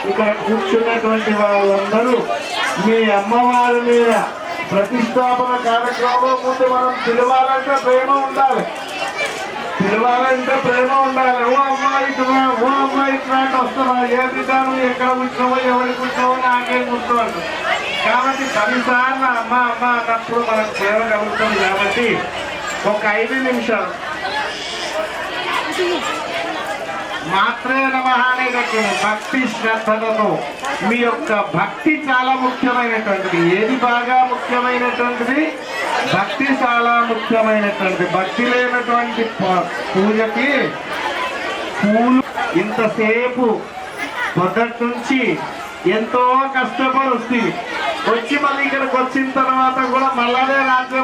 ఇక్కడ కూర్చున్నటువంటి వాళ్ళందరూ మీ అమ్మవారి మీద ప్రతిష్టాపన కార్యక్రమంలో ముందు మనం పిలవాలంటే ప్రేమ ఉండాలి. పిలవాలంటే ప్రేమ ఉండాలి. ఓ అమ్మాయి ఇటురా, ఓ అమ్మాయి ఇట్లా అంటే వస్తున్నా. ఏ విధానం ఎక్కడ కూర్చోవో ఎవరికి కూర్చోవో నాకేం గుర్తుపడదు. కాబట్టి పదిసార్లు అమ్మ అమ్మ అన్నప్పుడు మనకు ప్రేమ కలుగుతుంది. కాబట్టి ఒక 5 నిమిషాలు మాత్రే నమః అనేటటువంటి భక్తి శ్రద్ధలతో మీ యొక్క భక్తి చాలా ముఖ్యమైనటువంటిది. ఏది బాగా ముఖ్యమైనటువంటిది? భక్తి చాలా ముఖ్యమైనటువంటిది. భక్తి లేనటువంటి పూజకి పూలు ఇంతసేపు మొదటి నుంచి ఎంతో కష్టపడి వచ్చి మళ్ళీ ఇక్కడికి వచ్చిన తర్వాత కూడా మళ్ళానే రాత్రి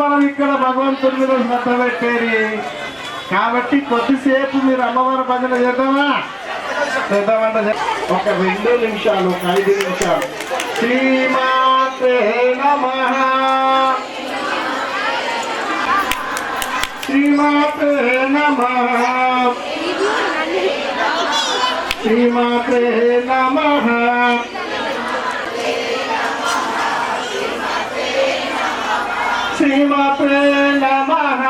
మనం ఇక్కడ భగవంతుడి మీద శ్రద్ధ పెట్టేది. కాబట్టి కొద్దిసేపు మీరు అమ్మవారి భజన చేద్దామంటే ఒక 2 నిమిషాలు, ఒక 5 నిమిషాలు. శ్రీమాత్రే నమః, శ్రీమాత్రే నమః, శ్రీమాత్రే నమః, శ్రీమాత్రే నమః,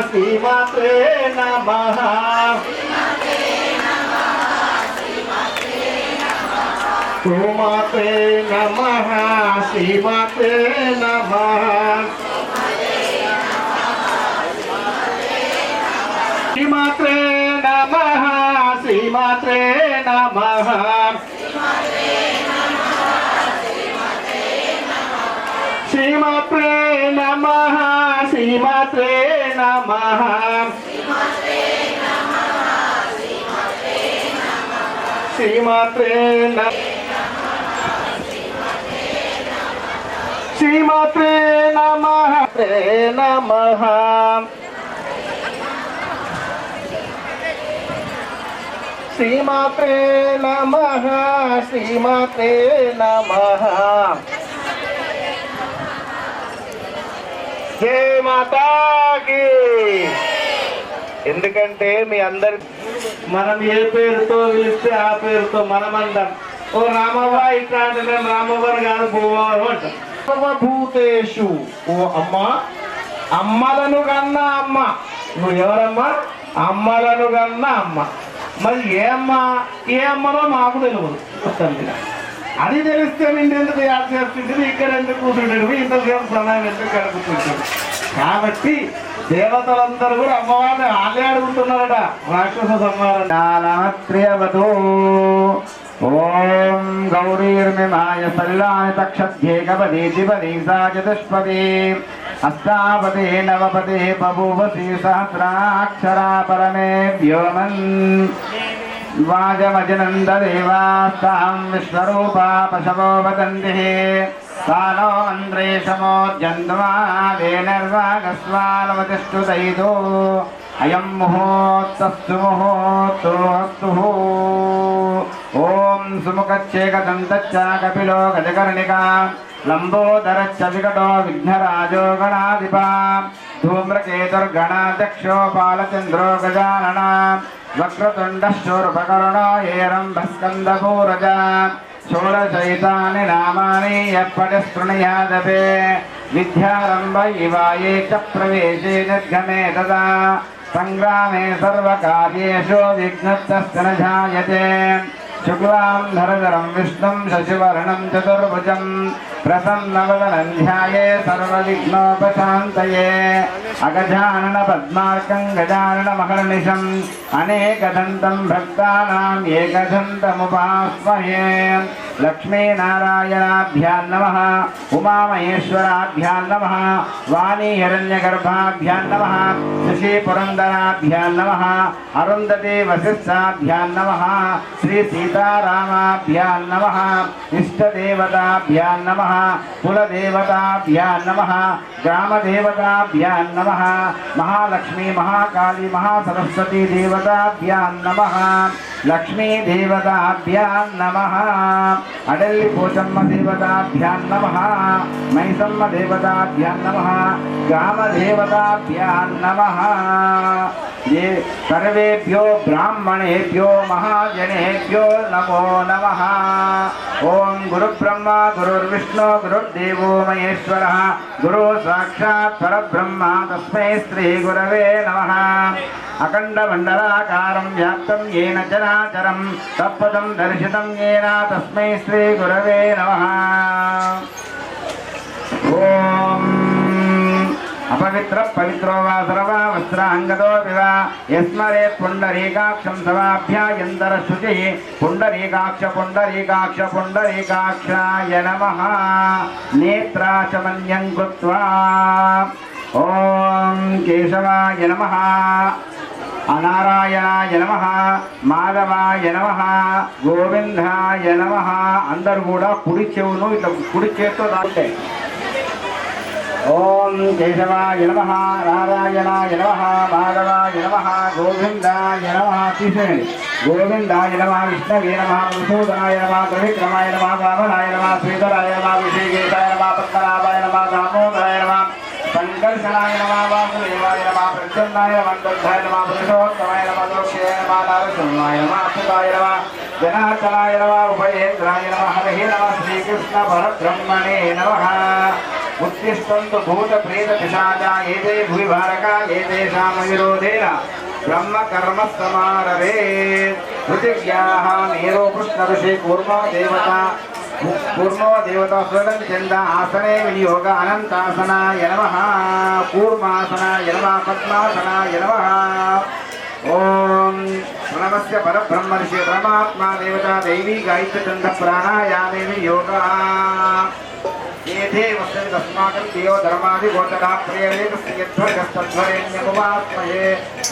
శ్రీమాత్రే నమః, శ్రీమాత్రే నమః, శ్రీమాత్రే నమః, శ్రీమాత్రే నమః, శ్రీమాత్రే నమః, శ్రీమాత్రే నమః, శ్రీమాత్రే నమః, శ్రీమాత్రే శ్రీమాత్రే నమః నమః, శ్రీమాత్రే నమః, శ్రీమాత్రే నమః. జై మాతాకి. ఎందుకంటే మీ అందరి మనం ఏ పేరుతో పిలిస్తే ఆ పేరుతో మనమంటాం. ఓ రామవ్వ ఇట్లా అంటే నేను రామవ్వని కాదు భూవారు అంటాం. సర్వభూతేషు, ఓ అమ్మ, అమ్మలను కన్నా అమ్మ. నువ్వు ఎవరమ్మా? అమ్మలను కన్నా అమ్మ. మరి ఏ అమ్మనో మాకు తెలియదు. అది తెలిస్తే నిండు ఎందుకు యాడ్ చేస్తుంటుంది, ఇక్కడ ఎందుకు కూర్చుంటాడు, ఇంతసేపు సమయం ఎందుకు గడుపుతుంటాడు. కాబట్టి దేవతలందరూ కూడా అమ్మవారిని వాళ్ళే అడుగుతున్నారట. రాక్షస సంహారం. ఓం గౌరీర్మిమాయ సలిలాని తక్షధ్యేకపదే దిపదే సా చతుష్పదే అష్టాపదే నవపదే బభూవసి సహస్రాక్షరా పరమే వ్యోమన్ వాజమజనందదేవాస్తాం విశ్వరూపా పశవో వదంతి సానో మంత్రేశమోర్జంధ్వాదేనర్వాగస్వాలవతిష్ఠుదైదో అయం ముహూర్తస్తు ముహూర్తోస్తు. ఓం సుముఖచ్చేకదంతచ్చ కపిలో గజకర్ణికా లంబోదరచ్చ వికటో విఘ్నరాజో గణాధిప ధూమ్రకేతుర్గణాధ్యక్షో బాలచంద్రో గజానన వక్రతుండశూర్పకర్ణో ఏరంభస్కందపూరజ షోడశైతాని నామాని యప్పటి శృణుయాదపే విద్యారంభ ఇవాయే చ ప్రవేశే నిర్గమే తదా సంగ్రామే సర్వకార్యేషు విఘ్నస్తస్య న జాయతే. శుక్లాం ధరధరం విష్ణుం శశివర్ణం చతుర్భుజం ప్రసన్నవదనం ధ్యాయే సర్వవిఘ్నోపశాంతయే. అగజానన పద్మార్కం గజానన మహర్నిశం అనేకదంతం భక్తానాం ఏకదంతముపాస్మహే. లక్ష్మీనారాయణాభ్యాం నమః, ఉమామహేశ్వరాభ్యాం నమః, వాణీ హిరణ్యగర్భాభ్యాం నమః, శశిపురందరాభ్యాం నమః, అరుంధతి వశిష్ఠాభ్యాం నమః, శ్రీ సీతారామాభ్యాం నమః, ఇష్టదేవతాభ్యాం నమః, కులదేవతాభ్యాం నమః, గ్రామదేవతాభ్యాం నమః, మహాలక్ష్మీ మహాకాళీ మహాసరస్వతీ దేవతాభ్యాం నమః, లక్ష్మీ దేవతాభ్యాం నమః. अडल्ली पोचम्म देवताभ्यां नमः मैसम्म देवताभ्यां नमः ग्राम देवताभ्यां नमः ये सर्वेभ्यो ब्राह्मणेभ्यो महाजनेभ्यो नमो नमः ओम गुरुब्रह्मा गुरुर्विष्णु गुरुर्देवो महेश्वरः गुरु साक्षात् परब्रह्म तस्मै श्री गुरवे नमः अखंड मंडलाकारं व्याप्तं येन चराचरं तत्पदं दर्शितं येन तस्मै श्री गुरवे नमः ओम अपवित्र पवित्रो वा सर्वा वस्त्रांगतो विवा यस्मरेत् पुंडरीकाक्षं सवाभ्यायन्तर शुचिः पुंडरीकाक्ष पुंडरीकाक्ष पुंडरीकाक्षाय नमः नेत्राचमन्यं कृत्वा ओम केशवाय नमः नारायणाय नमः మాధవాయ నమః గోవిందాయ నమః అందరూ కూడా కుడి చెవును ఇట్లా కుడి చేత్తో దాటే ఓం కేశవాయ నమః నారాయణాయ నమః మాధవాయ నమః గోవిందాయ నమః తీసేయండి గోవిందాయ నమః విష్ణవే నమః మధుసూదనాయ నమః త్రివిక్రమాయ నమః వామనాయ నమః శ్రీధరాయ నమః విశేషాయ నమః పద్మనాభాయ నమః దామోదరాయ నమః संकर्षणाय नमः वासुदेवाय नमः प्रसन्नाय नमः दत्ताय नमः पुरुषोत्तमाय नमः दोक्षाय नमः नारसिंहाय नमः अच्युताय नमः जनार्दनाय नमः उभयेन्द्राय नमः हरये नमः श्रीकृष्ण परब्रह्मणे नमः उत्तिष्ठन्तु भूतप्रेतपिशाचा एते भुवि भारका एतेषां विरोधेन ब्रह्म कर्म समारभे पृथिव्याः मेरो कृष्णऋषि कूर्मो देवता कूर्मो देवता स्वरं चंद आसने विनियोग अनंतासनाय नमः कूर्मासनाय नमः पद्मासनाय नमः ओम प्रणवस्य परब्रह्म ऋषि परमात्मा देवता दैवी गायत्री चंद प्राणायामे विनियोग एते वस्तुन तस्माकं दियो धर्मादि गोचरा प्रियवेद यद्वर्गस्तद्वरेण्यमुपास्महे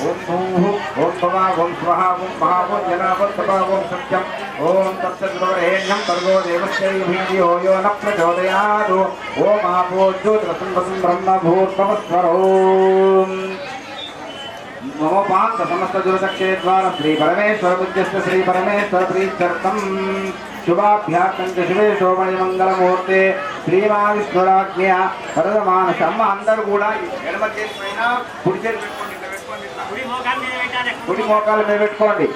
ओम भूः ओम भुवः ओम स्वः ओम महाः ओम जनाः ओम तपः ओम सत्यम् ओम तत्सद्वरेण्यं भर्गो देवस्य धियो यो न प्रचोदयात् ओम आपो ज्योतिरसं ब्रह्म भूर्भुवस्वरो ममोपान्त समस्त दुर्दक्षेद्वार श्री परमेश्वर पूज्यस्य श्री परमेश्वर प्रीत्यर्थं शुभाभ्यासंच शुभे शोभने मंगलमूर्ते శ్రీమావిష్ణురాజ్ఞ వరదమానస అమ్మ అందరూ కూడా ఎడమ చేతి పైన కుడి చేతి పెట్టుకోండి కుడి మోకాల మీద పెట్టుకోండి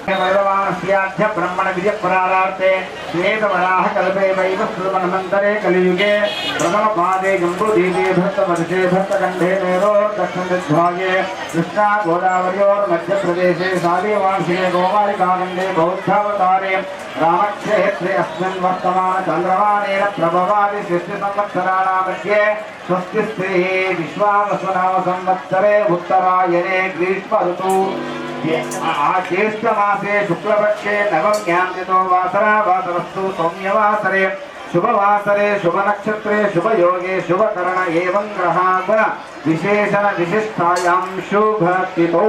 वैभवानस्याध्य ब्रह्मण विजय पुरारार्थे श्वेतवराह कल्पे वैव श्रुतमन्वन्तरे कलियुगे प्रथमपादे जम्बूदीपे भक्तवर्षे भक्तकण्ठे मेरो दक्षिणदिग्भागे कृष्णा गोदावर्योर्मध्यप्रदेशे साधीवांशिके गोमालिकाखण्डे बौद्धावतारे रामक्षेत्रे अस्मिन् वर्तमानचन्द्रमानेन प्रभवादि षष्ठिसंवत्सराणां मध्ये स्वस्ति स्त्री विश्वावसुनाम संवत्सरे उत्तरायणे ग्रीष्म ऋतु ज्येष्ठ मासे शुक्लपक्षे नवम्यां तिथौ वासरा वासरस्तु सौम्यवासरे शुभवासरे शुभ नक्षत्रे शुभ योगे शुभ करण एवं ग्रहागुण विशेषण विशिष्टायां शुभ तिथौ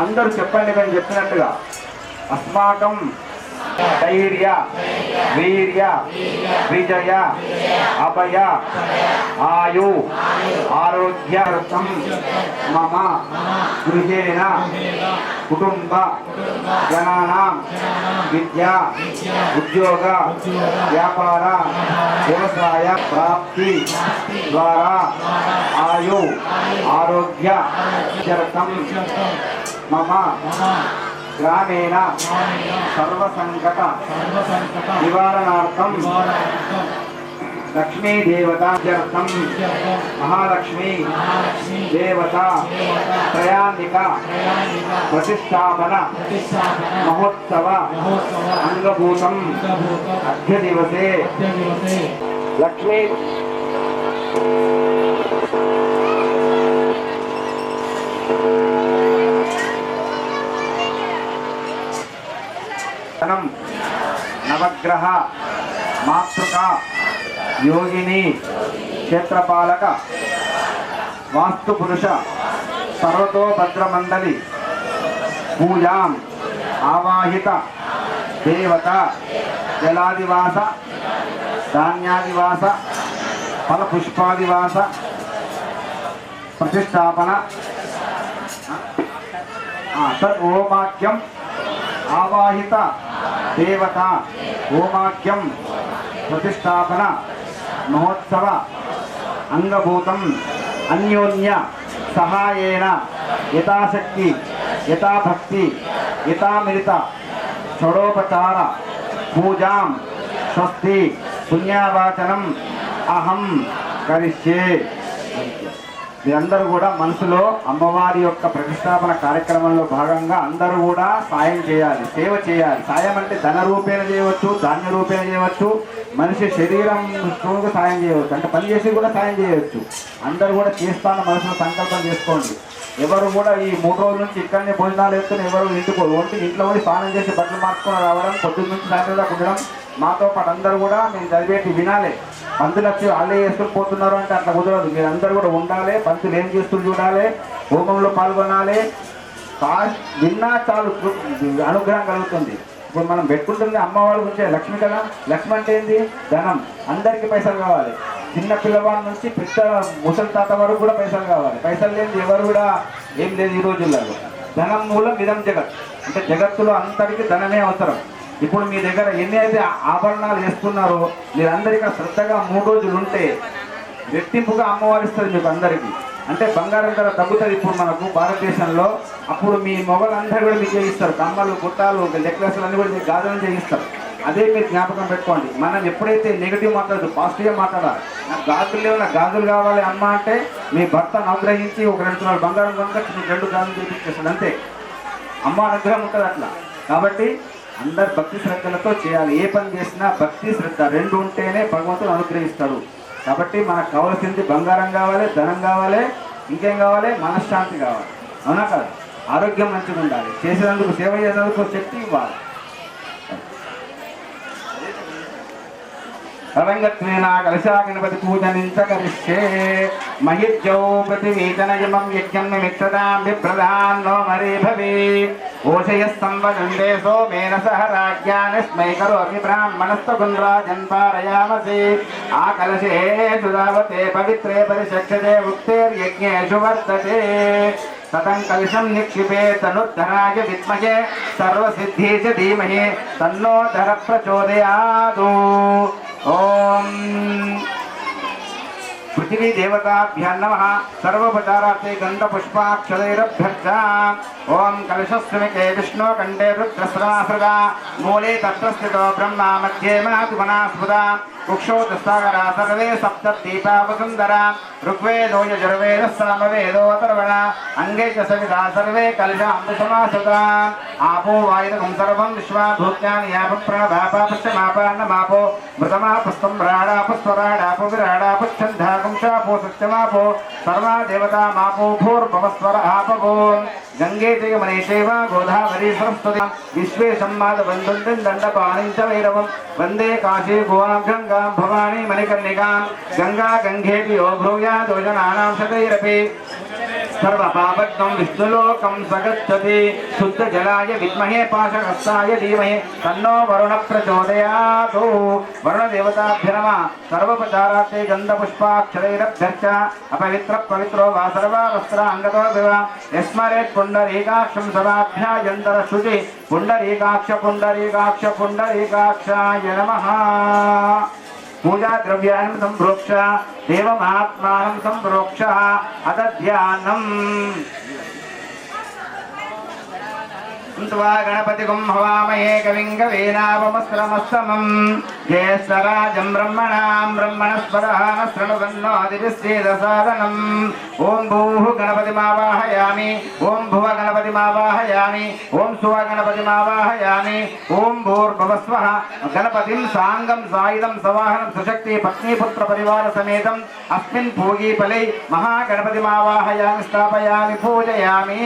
अंदरू చెప్పండి నేను చెప్పినట్టుగా अस्माकं धैर्य वीर्य विजय अभय आयु आरोग्यार्थं मम गृहेण कुटुंब जनानां विद्या उद्योग व्यापार व्यवसाय प्राप्ति द्वारा आयु आरोग्यार्थं मम ग्रामेण सर्वसंकट निवारणार्थं लक्ष्मी देवतार्थं महालक्ष्मी देवता त्रयान्विका प्रतिष्ठापन महोत्सव अंगभूतम् अद्य दिवसे लक्ष्मी नवग्रह मातृका योगिनी क्षेत्रपालक वास्तुपुरुष सर्वतोभद्रमंडली पूजां आवाहित देवता जलादिवास धान्यादिवास फलपुष्पादिवास प्रतिष्ठापन तद् ओमाख्यम आवाहित దేవత హోమాఖ్యం ప్రతిష్టాపన మహోత్సవ అంగభూతం అన్యోన్య సహాయేన యథాశక్తి యథాభక్తి యథామిలిత షోడోపచార పూజాం స్వస్తి పుణ్యవాచనం అహం కరిష్యే. మీరందరూ కూడా మనసులో అమ్మవారి యొక్క ప్రతిష్టాపన కార్యక్రమంలో భాగంగా అందరూ కూడా సాయం చేయాలి, సేవ చేయాలి. సాయం అంటే ధన రూపేణ చేయవచ్చు, ధాన్య రూపేణ చేయవచ్చు, మనిషి శరీరం సాయం చేయవచ్చు, అంటే పని చేసి కూడా సాయం చేయవచ్చు. అందరూ కూడా చేస్తాను మనసులో సంకల్పం చేసుకోండి. ఎవరు కూడా ఈ 3 రోజుల నుంచి ఇక్కడనే భోజనాలు వేసుకుని ఎవరు ఒంటి ఇంట్లో పోయి స్నానం చేసి బట్టలు మార్చుకొని రావడం, పొద్దున్న నుంచి సాయంత్రం దాకా ఉండడం, మాతో పాటు అందరూ కూడా మేము చదివేటి వినాలి. పంతులు వచ్చి వాళ్ళే వేసుకుని పోతున్నారు అంటే అట్లా కుదరదు. మీరు అందరూ కూడా ఉండాలి, పంతులు ఏం చేస్తూ చూడాలి, హోమంలో పాల్గొనాలి. విన్నా చాలు అనుగ్రహం కలుగుతుంది. ఇప్పుడు మనం పెట్టుకుంటుంది అమ్మవారి గురించే, లక్ష్మి కదా. లక్ష్మి అంటే ఏంది? ధనం. అందరికీ పైసలు కావాలి. చిన్న పిల్లవాడి నుంచి పెద్ద ముసలి తాత వరకు కూడా పైసలు కావాలి. పైసలు లేని ఎవరు కూడా ఏం లేదు ఈ రోజుల్లో. ధనం మూలం ఇదం జగత్, అంటే జగత్తులో అంతటికీ ధనమే అవసరం. ఇప్పుడు మీ దగ్గర ఎన్ని అయితే ఆభరణాలు వేసుకున్నారో మీరందరికీ శ్రద్ధగా 3 రోజులు ఉంటే రెట్టింపుగా అమ్మవారు ఇస్తుంది మీకు అందరికీ. అంటే బంగారం ధర తగ్గుతుంది ఇప్పుడు మనకు భారతదేశంలో. అప్పుడు మీ మొగలందరూ కూడా మీకు చేయిస్తారు, కమ్మలు గుట్టాలు నెక్లెస్లు అన్నీ కూడా మీకు గాజులను చేయిస్తారు. అదే మీరు జ్ఞాపకం పెట్టుకోండి. మనం ఎప్పుడైతే నెగిటివ్ మాట్లాడదు పాజిటివ్గా మాట్లాడాలి. నాకు గాజులు లేవు, నాకు గాజులు కావాలి అమ్మ అంటే మీ భర్తను అనుగ్రహించి ఒక 2 తులాల బంగారం కనుక మీకు 2 గాజులు చేయించేస్తాడు అంతే. అమ్మ అనుగ్రహం ఉంటుంది అట్లా. కాబట్టి అందరు భక్తి శ్రద్ధలతో చేయాలి. ఏ పని చేసినా భక్తి శ్రద్ధ 2 ఉంటేనే భగవంతుడు అనుగ్రహిస్తాడు. కాబట్టి మనకు కావాల్సింది బంగారం కావాలి, ధనం కావాలి, ఇంకేం కావాలి? మనశ్శాంతి కావాలి. అవునా కాదు? ఆరోగ్యం మంచిగా ఉండాలి, చేసేందుకు సేవ చేసేందుకు శక్తి ఇవ్వాలి. రవంగత్వేన కలశాగణపతి పూజనించ కరిష్యే. మహిజ్యౌ ప్రతివేదనయమం యజ్ఞం మిత్రదాం బిభ్రదాన్నో మరీ భవే. ఓషయః సంవదందే సోమేన సహ రాజ్ఞానస్మై కరోమి బ్రాహ్మణస్తగుంరాజన్ పారయామసి. ఆ కలశేషు దావతే పవిత్రే పరిశక్షతే ఉక్తేర్యజ్ఞేషు వర్తతే. తతం కలశం నిక్షిపే తనుద్ధరాయ విద్మహే సర్వసిద్ధి చ ధీమహి తన్నో ధర ప్రచోదయాదు. ఓం పృథివీ దేవతాభ్యో నమః. సర్వోపచారార్థే గంధపుష్పాక్షరైరభ్యర్చ. ఓం కలశస్మికే విష్ణో కంఠే రుద్రస్రవాసృగా. మూలే తత్ర స్థితో బ్రహ్మా మధ్యే మహతి వనస్పదా. కుక్షోదసాగరా సర్వే సప్త దీపా వసుందరా. ఋగ్వేదో యజుర్వేదః సామవేదో అథర్వణ. అంగే చ సవితా సర్వే కలశామృతమాసృతా. ఆపో వాయునకం సర్వం విశ్వా భూత్యాని యాప ప్రణదాపాపశ్చమాపాన్నమాపో. మృతమాపస్తం రాడాపస్వరాడాప విరాడాపచ్ఛందాకుంశాపో సత్యమాపో. సర్వా దేవతా మాపో భూర్భవస్వర ఆపవో. గంగే జయమనే చైవ గోదావరి సరస్వతి. విశ్వే సంమాదబంధుం దండపాణిం చ వైరవం. వందే కాశీ భువన గంగాం భవానీ మణికర్ణికాం. గంగా గంగేపి యో భూయాదోజనానాం శతైరపి. సర్వపాపజ్ఞం విష్ణులోకం సగచ్చతి. శుద్ధ జలాయ విద్మహే పాశహస్తాయ ధీమహి తన్నో వరుణ ప్రచోదయాతు. వరుణ దేవతాభ్యో నమః. సర్వోపచారార్థే గంధపుష్పాక్షరైరభ్యర్చ. అపవిత్ర పవిత్రో వా సర్వా వస్త్రాంగతో వివ. యస్మరేత్ పుండరీకాక్షం సదాభ్యాయంతర శుచి. పుండరీకాక్ష పుండరీకాక్ష పుండరీకాక్షాయ నమః. పూజా ద్రవ్యాన్ని సంప్రోక్ష దేవమాత్మానం సంప్రోక్ష. అత ధ్యానం గణపతిగం హవామహే కవిం కవీనాపమస్రమస్తమం. జ్యేష్ఠరాజం బ్రహ్మణాం బ్రహ్మణస్పదః శృణువన్నోతిభిశ్చేదసాదనం. ఓం భూః గణపతిమావాహయామి. ఓం భువ గణపతిమావాహయామి. ఓం సువ గణపతిమావాహయామి. ఓం భూర్భువస్వః. గణపతిం సాంగం సాయుధం సవాహనం సుశక్తి పత్నీపుత్ర పరివార సమేతం అస్మిన్ భోగీఫలై మహాగణపతిమావాహయామి స్థాపయామి పూజయామి.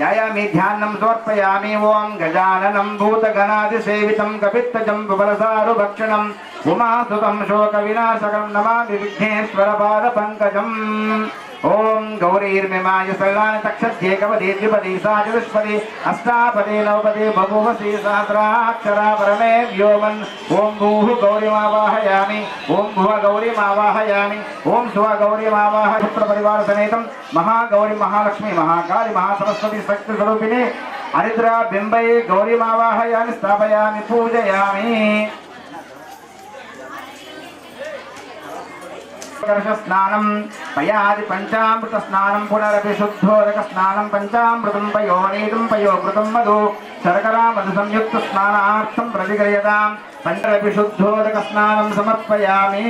యాయామి ధ్యానం సమర్పయామి. ఓం గజాననం భూతగణాదిసేవితం కపిత్తజం బలసారు భక్షణం ఉమాసుతం శోక వినాశకం నమామి విఘ్నేశ్వర పాద పంకజం. ఓం గౌరీర్మిమాయ సల్లాని తక్షధ్యేకపదే ద్విపదే సా చతుష్పదే అష్టాపదే నవపదే బభూవసి సహస్రాక్షరా పరమే వ్యోమన్. ఓం భూః గౌరీమావాహయామి. ఓం భువ గౌరీమావాహయామి. ఓం శువ గౌరీమావాహయ. పుత్ర పరివార సమేతం మహాగౌరీ మహాలక్ష్మి మహాకాళి మహాసరస్వతి శక్తి స్వరూపిణి हरिद्रा बिंबै गौरीमावाहयामि स्थापयामि पूजयामि स्नानं पयादि पंचामृत स्नानं पुनरपि शुद्धोदक स्नानं पंचामृतं पयोनीतं पयोकृतं मधु शर्करा मधु संयुक्त स्नानार्थं प्रतिक्रियताम् पंचरपि शुद्धोदक स्नानं समर्पयामि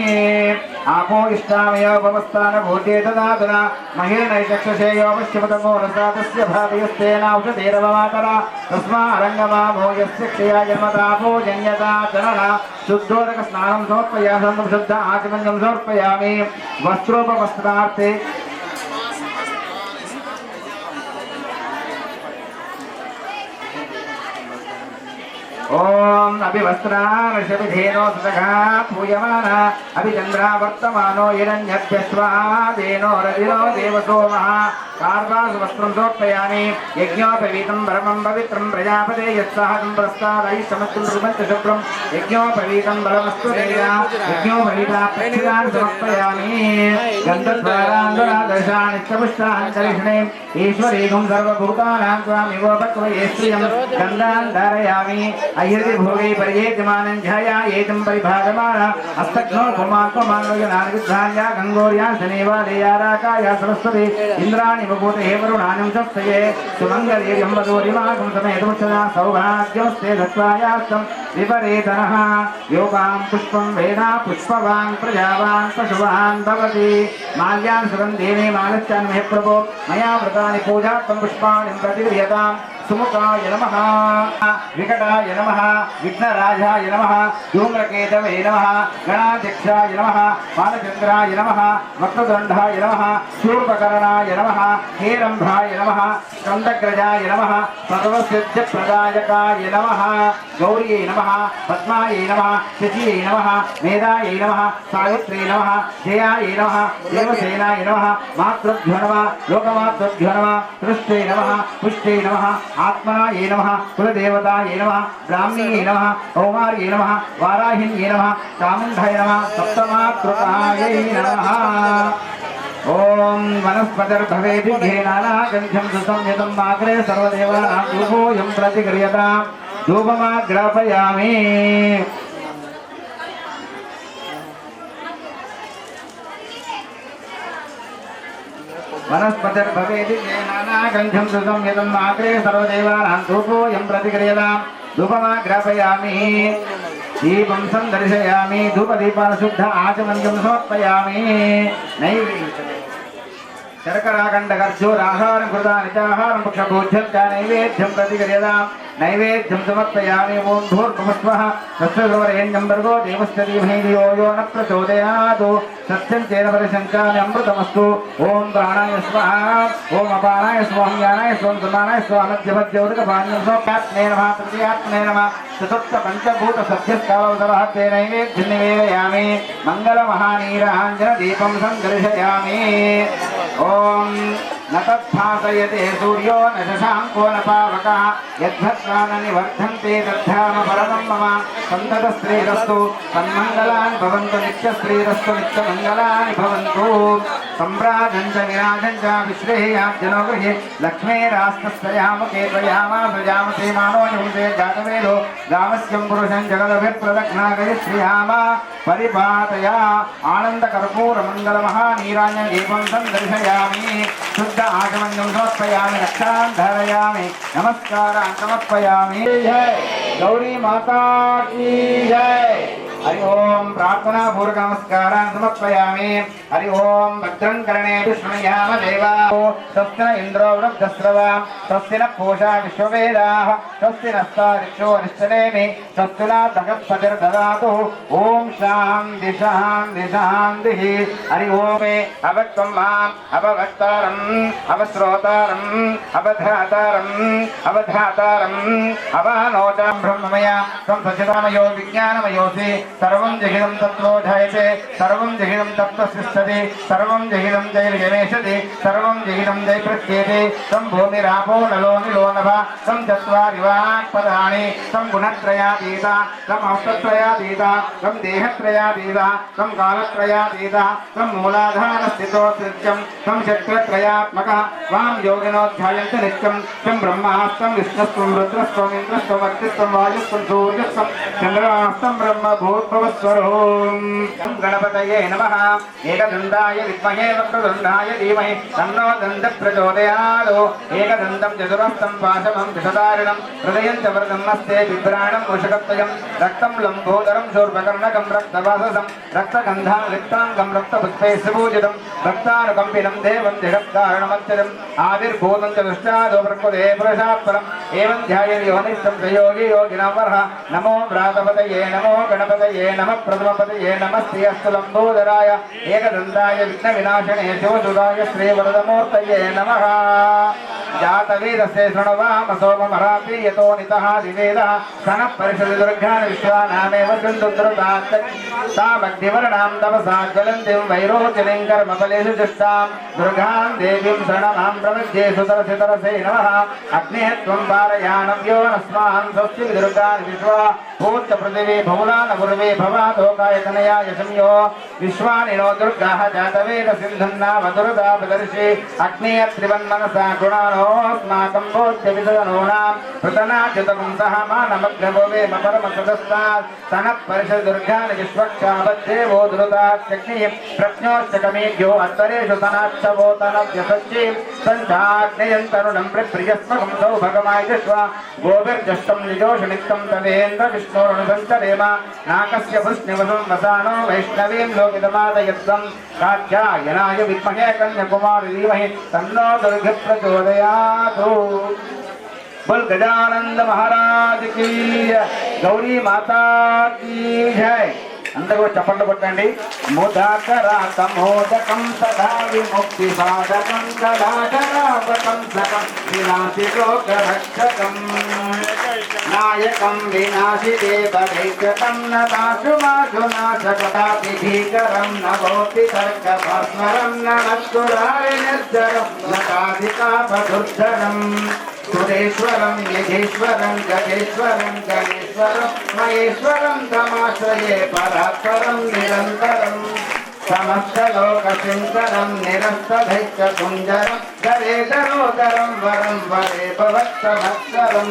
आपो इष्टामयो भवस्थान भूते तदादुना महेर्नैचक्षसेयो पश्चिमतमो रसातस्य भावयस्तेनाौषधेरवमातरा तस्मा अरङ्गमामो यस्य क्षया जन्मतापो जन्यता जनना शुद्धोदक स्नानं समर्पयामि शुद्ध आचमन्यं समर्पयामि वस्त्रोपवस्त्रार्थे ओम अभिवस्त्रार्षभिधेनो सुतगा पूयमाना अभिचन्द्रा वर्तमानो हिरण्यभ्यस्वादेनो रदिनो देवसोमः कार्वासुवस्त्रं समर्पयामि यज्ञोपवीतं परमं पवित्रं प्रजापते यत्साहं प्रस्तावैः समस्तं शुभ्रं यज्ञोपवीतं बलमस्तु देया यज्ञोपवीता प्रक्षिदान् समर्पयामि गन्धद्वारान्दरादर्शानित्यपुष्टान् करिष्णे ईश्वरीगुं सर्वभूतानां त्वामिवोपक्वये श्रियं गन्धान् धारयामि अय्यति भोगे पर्येतिमानं ध्यायायेतं परिभागमाना हस्तघ्नो पुमात्ममानो यनार्विद्धाया गङ्गोर्या शनिवालया राकाया सरस्वती इन्द्राणि बभूते हे वरुणानं शस्तये सुमङ्गलीर्यं वदोरिमागं समेतमुच्चना सौभाग्यमस्ते धत्वायास्तं विपरीतनः योगां पुष्पं वेदा पुष्पवान् प्रजावान् पशुवान् भवति माल्यान् सुगन्धेने मालश्चान् मे प्रभो मया व्रतानि पूजार्थं पुष्पाणि प्रतिगृह्यताम् सुमुखाय नमः विकटाय नमः विघ्नराजाय नमः धूम्रकेतवे नमः गणाध्यक्षाय नमः बालचन्द्राय नमः वक्रतुण्डाय नमः शूर्पकर्णाय नमः हेरम्भाय नमः स्कन्दग्रजाय नमः सर्वसिद्धिप्रदायकाय नमः गौर्यै नमः पद्मायै नमः शचियै नमः मेधायै नमः सावित्र्यै नमः जयायै नमः देवसेनाय नमः मातृभ्यो नमः लोकमातृभ्यो नमः कृष्णे नमः पुष्टे नमः आत्मनायै नमः कुलदेवतायै नमः ब्राह्म्यै नमः कौमार्यै नमः वाराहिन्यै नमः चामुण्डाय नमः सप्तमातृकायै नमः ओम वनस्पतिर्भवेति घेनानागन्ध्यं सुसंयतं माग्रे सर्वदेवानां धूपोऽयं प्रतिगृह्यताम् धूपमाग्रापयामि वनस्पतिर्भवेति घेनानागन्ध्यं सुसंयतं माग्रे सर्वदेवानां धूपोऽयं प्रतिगृह्यताम् धूपमाग्रापयामि दीपं सन्दर्शयामि धूपदीपान् शुद्ध आचमन्यं समर्पयामि नैवेद्यं शर्कराखण्डकर्जूराहारं कृतानि च आहारं पक्षभोज्यं च नैवेद्यं प्रतिगृह्यताम् नैवेद्यं समर्पयामि ओं भूर्भुवस्वः तत्सवितुर्वरेण्यं भर्गो देवस्य धीमहि धियो यो न प्रचोदयात् सत्यं तेन परिसञ्चामि अमृतमस्तु ओं प्राणाय स्वाहा ओं अपानाय स्वाहं ज्ञानाय स्वाहं समानाय स्वाहा मध्यमध्योदकपानीयं सोपात्मे नमः तृतीयात्मे नमः चतुर्थ पञ्चभूतसद्यस्कालवसरः ते नैवेद्यं निवेदयामि मङ्गलमहानीराञ्जनदीपं सन्दर्शयामि ओं न तद्भासयते सूर्यो न शशाङ्को न पावकः यद्भक्त्वा न निवर्धन्ते तद्धाम परमं मम सन्ततश्रीरस्तु तन्मङ्गलानि भवन्तु नित्यश्रीरस्तु नित्यमङ्गलानि भवन्तु सम्राजं च विराजं च विश्रेयाज्जनो गृहे लक्ष्मीरास्तस्यामुखे त्वयामासृजामसे मानो युंसे जातवेदो गामस्यं पुरुषं जगदभिप्रदक्षिणागयश्रियामा परिपातया आनन्दकर्पूरमण्डलमहानीराञ्जनदीपं सन्दर्शयामि शुद्ध आचमन्यं समर्पयामि रक्षां धारयामि नमस्कारान् समर्पयामि जय गौरी माता की जय हरि ओम प्रार्थना पूर्वक नमस्कारान् समर्पयामि हरि ओम भद्रं कर्णेषु शृणुयाम देवाः स्वस्ति न इन्द्रो वृद्धस्रवा स्वस्ति न पूषा विश्ववेदाः स्वस्ति नस्तारिक्षो निश्चलेमि स्वस्ति न बृहस्पतिर्ददातु ओम शान्ति शान्ति शान्तिः हरि ओम अवक्तं माम् अपवक्तारम् अवश्रोतारम् अवधातारम् अवधातारम् अवानोचां ब्रह्ममया त्वं सच्चिदामयो विज्ञानमयोऽसि सर्वं जहितं तत्त्वो जायते सर्वं जहितं तत्त्वसिष्ठति सर्वं जहितं जैर्यमेषति सर्वं जहितं जैप्रत्येते तं भूमिरापो नलो निलो नभः तं चत्वारि वाक्पदानि तं गुणत्रयातीता तं अष्टत्रयातीता तं देहत्रयातीता तं कालत्रयातीता तं मूलाधारस्थितो सृत्यं तं चक्रत्रयात्मकः वां योगिनोऽध्यायन्ति नित्यं तं ब्रह्मास्तं विष्णुस्त्वं रुद्रस्त्वम् इन्द्रस्त्वम् अग्निस्त्वं वायुस्त्वं सूर्यस्त्वं चन्द्रमास्तं ब्रह्मभूतभवस्वरूम् गणपतये नमः एकदन्ताय विद्महे वक्रतुण्डाय धीमहि तन्नो दन्तः प्रचोदयात् एकदन्तं चतुरस्तं पाशमं कृशधारिणं हृदयं च वरदं नस्ते बिभ्राणं वृषकत्वयं रक्तं लम्बोदरं शूर्पकर्णकं रक्तवाससं रक्तगन्धां रिक्ताङ्गं रक्तपुष्पैः सुपूजितं रक्तानुकम्पिनं देवं जगत्कारणमच्युतम् आविर्भूतं च दुष्टादो प्रकृते पुरुषात्परम् एवं ध्याययोनिष्ठं च योगी योगिनां वरः नमो व्रातपतये नमो गणपतये नमः प्रथमपतये नमस्ते अस्तु लम्बोदराय एकदन्ताय विघ्नविनाशिने शिवसुताय श्रीवरदमूर्तये नमः जातवेदस्य शृणवाम सोममरापि यतो नितः दिवेदः सनः परिषदि दुर्गान् विश्वानामेव सिन्धुद्रुतात् तामग्निवर्णां तपसा ज्वलन्तीं वैरोचनीं कर्मफलेषु जुष्टां दुर्गां देवीं शरणमां प्रपद्ये सुतरसितरसे नमः अग्नेः त्वं पारयानव्यो नस्मान् स्वस्ति दुर्गान् विश्वा भूत पृथिवी भौलान पूर्वे भवातोकाय तनयाय संयो विश्वानिनो दुर्गाः जातवेद सिन्धन्ना वदुरदा प्रदर्शि अग्नेय त्रिवन्मनसा गुणानोऽस्माकं बोध्य विदनूनां पृतनाच्युतकं सह मानमग्नभोवेम परमसदस्तात् सनः परिषद दुर्गान् विश्वक्षापद्देवो दुरुतात्यग्निः प्रज्ञोश्चकमेभ्यो अन्तरेषु सनाक्षवोतनव्यसच्चिं सञ्चाग्नेयन्तरुणं प्रियस्मकं सौभगमाय जिष्वा गोभिर्जष्टं निजोषनिक्तं तदेन्द्र विष्णोरुणसञ्चरेम नाकस्य पुष्णिवसं वसानो वैष्णवीं लोकितमादयत्वं कात्यायनाय विद्महे कन्याकुमारी धीमहि तन्नो दुर्गा प्रचोदयात्। बोल गजानंद महाराज की गौरी माता की जय। అందరూ చప్పట్లు కొట్టండి. ముదాకరాత మోదకం సదా విముక్తి సాధకం కళాకరాపకం సకం వినాశి లోక రక్షకం నాయకం వినాశి దేవైకం నదాశుమాశునాశకటాపి భీకరం నభోతి తర్క భాస్మరం నమస్కురాయ నిర్జరం నకాధికాపదుర్ధరం सुरेश्वरं यगेश्वरं गगेश्वरं गणेश्वरं महेश्वरं तमाश्रये परात्परं निरन्तरं समस्तलोकशङ्करं निरस्तदैत्यकुञ्जरं गरेधरोदरं वरं वरे भवत्समत्सरं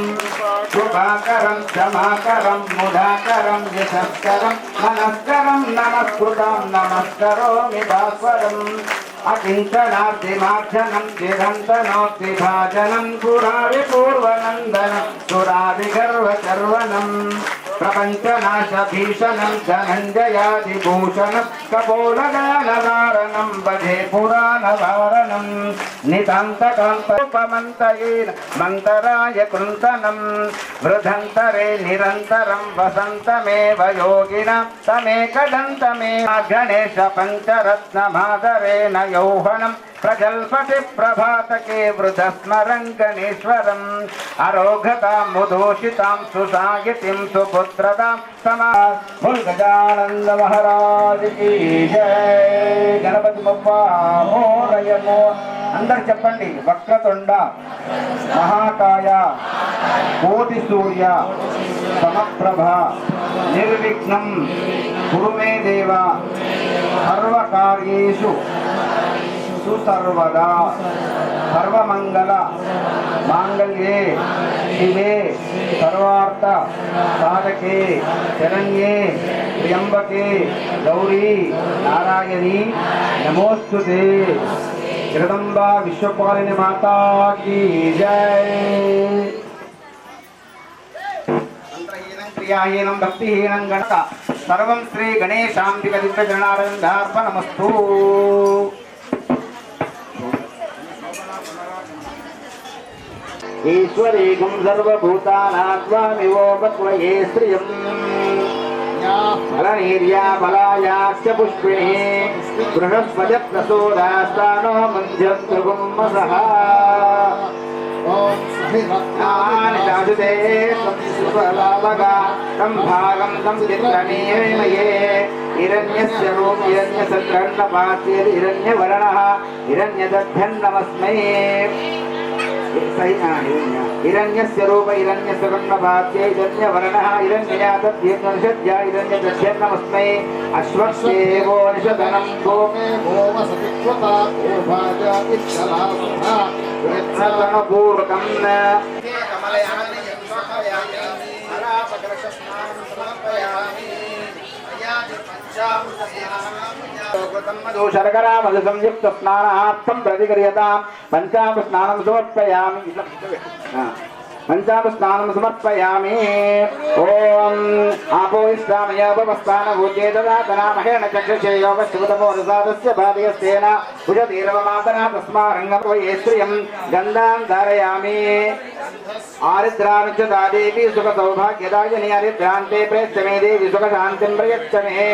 शुभाकरं क्षमाकरं मुदाकरं यशस्करं मनस्करं नमस्कृतं नमस्करोमि भास्वरम् अकिञ्चनाद्रिमार्जनं चिरन्तनोद्विभाजनं पुरारिपूर्वनन्दनं सुरादिगर्वचर्वणं प्रपञ्चनाशभीषणं धनञ्जयादिभूषणं कपोलगानधारणं भजे पुराणवारणं नितान्तकान्तरूपमन्तयेन मन्तराय कृन्तनं वृधन्तरे निरन्तरं वसन्तमेव योगिनां तमेकदन्तमेव गणेश पञ्चरत्नमादरेण यौवनं प्रजल्पति प्रभातके वृद्धस्मरं गणेश्वरम् अरोगतां मुदोषितां सुसागितिं सुपुत्रतां समा बोल गजानंद महाराज की जय। गणपति बप्पा मोरयमो अंदर చెప్పండి. వక్రతుండ మహాకాయ కోటి సూర్య సమప్రభ నిర్విఘ్నం కురు మే దేవ సర్వకార్యేషు सुसर्वदा सर्वमंगल मांगल्ये शिवे सर्वार्थ साधके शरण्ये त्र्यंबके गौरी नारायणी नमोस्तुते। जगदम्बा विश्वपालिनी माता की जय। मंत्रहीनं क्रियाहीनं भक्तिहीनं गणक सर्वं श्री गणेशाम्बिक दिव्यचरणारविन्दार्पणमस्तु। ईश्वरीगं सर्वभूतानात्वामिवो बक्वये श्रियं फलनीर्या फलायाश्च पुष्पिणी बृहस्पतिप्रसूदास्तानो मध्यस्तुगुं मसः। निजाजुते संस्कृतलाभगा तं भागं तं चित्रनीयमये हिरण्यस्य रूप हिरण्यसत्रन्नपात्ये हिरण्यवर्णः हिरण्यदध्यन्नमस्मै हिरण्यस्य रूप हिरण्यसत्रन्नपात्ये हिरण्यवर्णः हिरण्ययातद्यन्नषद्या हिरण्यदध्यन्नमस्मै अश्वस्येवो निषदनं गोमे भोमसतित्वता गोभाजा इच्छलासुधा पूर्वकं शर्करा मधु संयुक्त स्नानार्थं प्रतिक्रियतां पंचामृत स्नानं समर्पयामि पंचामृत समर्पयामि ओम आपो इष्टामयोपस्थान भूते ददातना महेण चक्षुषे योगश्चुतमो रसादस्य भादयस्तेन भुजतीर्वमातना तस्मारङ्गं वये श्रियं गन्धां धारयामि आरिद्रानुच्यता देवी सुखसौभाग्यदायिनी आरिद्रान्ते प्रेष्यमे देवी सुखशान्तिं प्रयच्छमे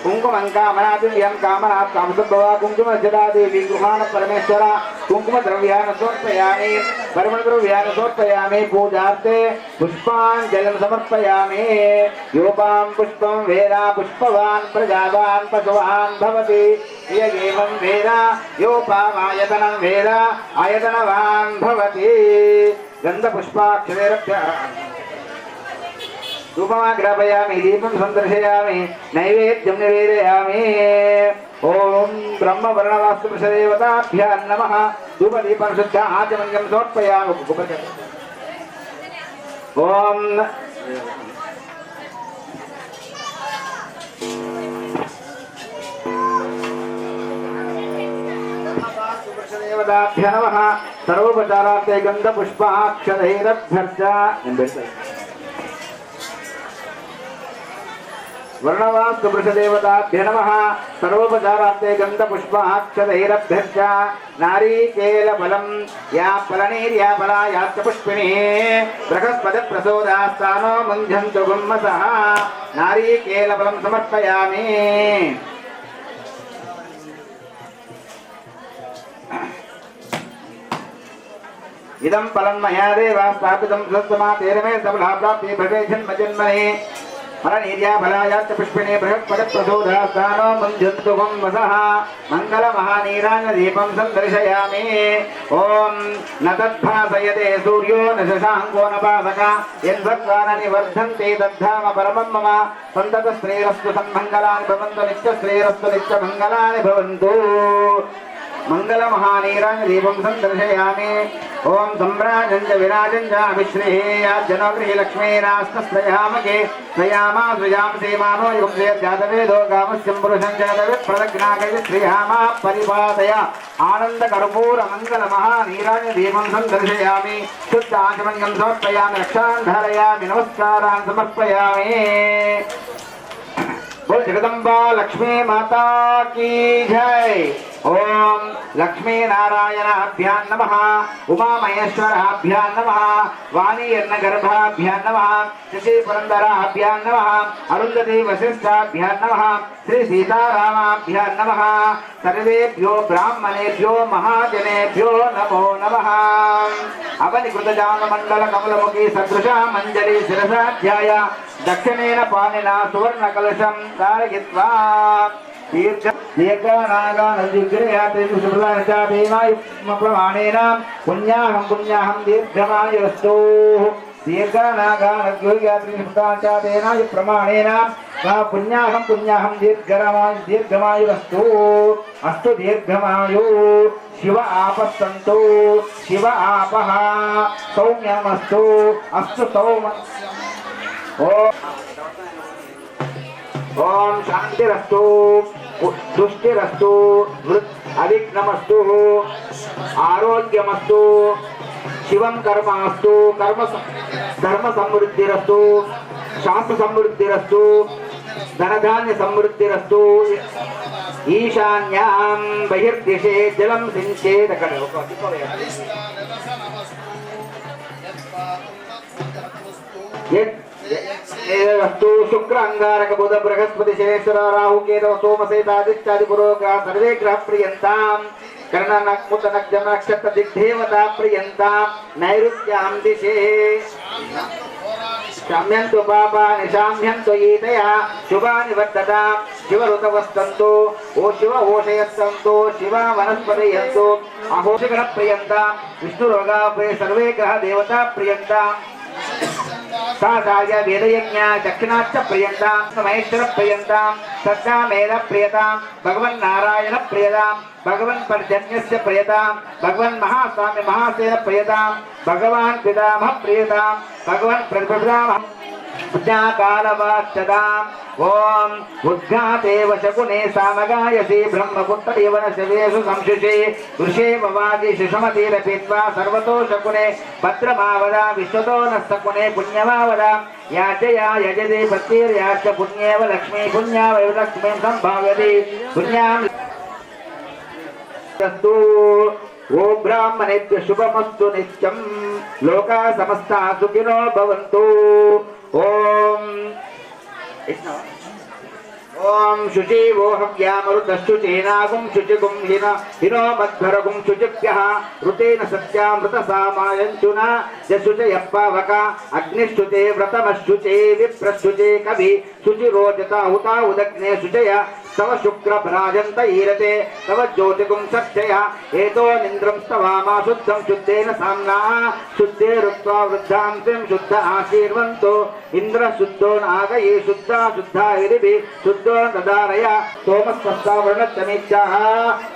कुंकुमं कामनादिव्यं कामनात् कामसुभवा कुंकुमज्जदा देवी गृहाण परमेश्वरा कुंकुमद्रव्यान् समर्पयामि परिमलद्रव्यान् समर्पयामि पूजार्थे पुष्पाञ्जलिं समर्पयामि योपां पुष्पं वेदा पुष्पवान् प्रजावान् पशुवान् भवति य एवं वेदा योपामायतनं वेदा आयतनवान् भवति गन्धपुष्पाक्षरैरभ्य धूपमाग्रापयामि दीपं सन्दर्शयामि नैवेद्यं निवेदयामि ओम ब्रह्मवर्णवास्तुदेवताभ्यां नमः धूपदीपं शुद्ध आचमनीयं समर्पयामि ओम देवताभ्यां नमः सर्वोपचारार्थे गन्धपुष्पाक्षरैरभ्यर्च वर्णवास्तु वृषदेवताभ्य नमः सर्वोपचारार्थे गन्धपुष्पाक्षरैरभ्यर्च नारीकेलफलं या फलनीर्या फला याश्च पुष्पिणी बृहस्पतिप्रसोदास्तानो मुञ्झन्तु गुम्मसः नारीकेलफलं समर्पयामि इदं फलं मया देव स्थापितं सत्समा तेन मे सबला प्राप्ति भवे जन्मजन्मने फलनीर्या फलायाश्च पुष्पिणे बृहस्पतिप्रसोदास्तानो मुञ्झन्तु गुम्मसः मङ्गलमहानीराजदीपं सन्दर्शयामि ॐ न तद्भासयते सूर्यो न शशाङ्को न पावकः यद्वत्त्वा न निवर्धन्ते तद्धाम परमं मम सन्ततश्रेयस्तु सन्मङ्गलानि भवन्तु नित्यश्रेयस्तु नित्यमङ्गलानि भवन्तु मंगलमहानीराजदीपं सन्दर्शयामि ओम सम्राजञ्च विराजञ्च अभिश्रेयाज्जनोग्रही लक्ष्मीरास्तस्त्रयामके स्वयामा स्वयां सेमानो युक्ते जातवेदो गामस्यं पुरुषं जातविप्रदग्नाकय श्रीयामा परिपादय आनन्दकर्पूर मंगलमहानीराजदीपं सन्दर्शयामि शुद्ध आचमनीयं समर्पयामि रक्षां धारयामि नमस्कारान् समर्पयामि बोल जगदम्बा लक्ष्मी माता की जय ओम लक्ष्मी नारायणाभ्यां नमः उमा महेश्वराभ्यां नमः वाणी गर्भाभ्यां नमः शशि पुरंदराभ्यां नमः अरुंधति वसिष्ठाभ्यां नमः श्री सीतारामाभ्यां नमः सर्वेभ्यो ब्राह्मणेभ्यो महाजनेभ्यो नमो नमः अवनिकृतजानमण्डल कमलमुखी सदृशा मंजरी शिरसाध्याय दक्षिणेन पाणिना सुवर्णकलशं कारयित्वा प्रमाणेन पुण्याहं दीर्घमायुरस्तु प्रमाणेन पुण्याहं दीर्घमायुरस्तु अस्तु दीर्घमायु शिव आपस्सन्तु शिव आपः सौम्यमस्तु अस्तु सौम ओम शांतिरस्तु तुष्टिरस्तु अविघ्नमस्तु आरोग्यमस्तु शिवं कर्मास्तु धर्म समृद्धिरस्तु शास्त्र समृद्धिरस्तु धनधान्य समृद्धिरस्तु ईशान्यां बहिर्दिशे जलं सिंचेत् वस्तु शुक्र अंगारक बुध बृहस्पति शनेश्वर राहु केतु सोम सहितादित्यादि पुरोग्रह सर्वे ग्रह प्रियंताम कर्णनक्षत्रदिग्देवता प्रियन्तां नैऋत्यां दिशे शाम्यन्तु पापानि शाम्यन्तु ईतया शुभानि वर्धतां शिवऋतवस्तन्तु ओ शिव ओषयस्तन्तु शिवा वनस्पतयन्तु अहोषगणप्रियन्तां विष्णुरोगाभये सर्वे ग्रह देवता प्रियन्तां साधाय वेदयज्ञा दक्षिणाच्च प्रियन्तां महेश्वर प्रियन्तां सद्दा मेध प्रियतां भगवन् नारायण प्रियतां भगवन् पर्जन्यस्य प्रियतां भगवन् महास्वामी महासेन प्रियतां भगवान् पितामह प्रियतां भगवन् प्रतिपितामह कालवाच्यताम् ओम उद्घाते वशकुने सामगायसी ब्रह्मपुत्रेव न शवेषु संशुषे वृषे भवादि शिशुमतिरपित्वा सर्वतो शकुने भद्रमावदा विश्वतो न सकुने पुण्यमावदा याचया यजते पत्तिर्याच पुण्येव लक्ष्मी पुण्यावैव लक्ष्मीं सम्भावयति पुण्यां ओ ब्राह्मणेभ्यः शुभमस्तु नित्यं लोकाः समस्ताः सुखिनो भवन्तु ओम ओम शुचिवो हव्यामरुतश्चुचेनागुं शुचिगुं हिनो मध्वरगुं शुचिभ्यः ऋतेन सत्यामृतसामायञ्चुना यशुचयः पावका अग्निश्चुते व्रतमश्चुचे विप्रश्चुचे कवि शुचिरोचता हुता उदग्ने शुचय तव शुक्रभ्राजन्त ईरते तव ज्योतिगुं सक्षय एतो निन्द्रं स्तवामा शुद्धं शुद्धेन साम्ना शुद्धे रुक्त्वा वृद्धांसिं शुद्ध आशीर्वन्तो इन्द्र शुद्धो नागये शुद्धा शुद्धा इरिभि शुद्धो ददारय सोमस्वस्ता वृणच्चमिच्छाः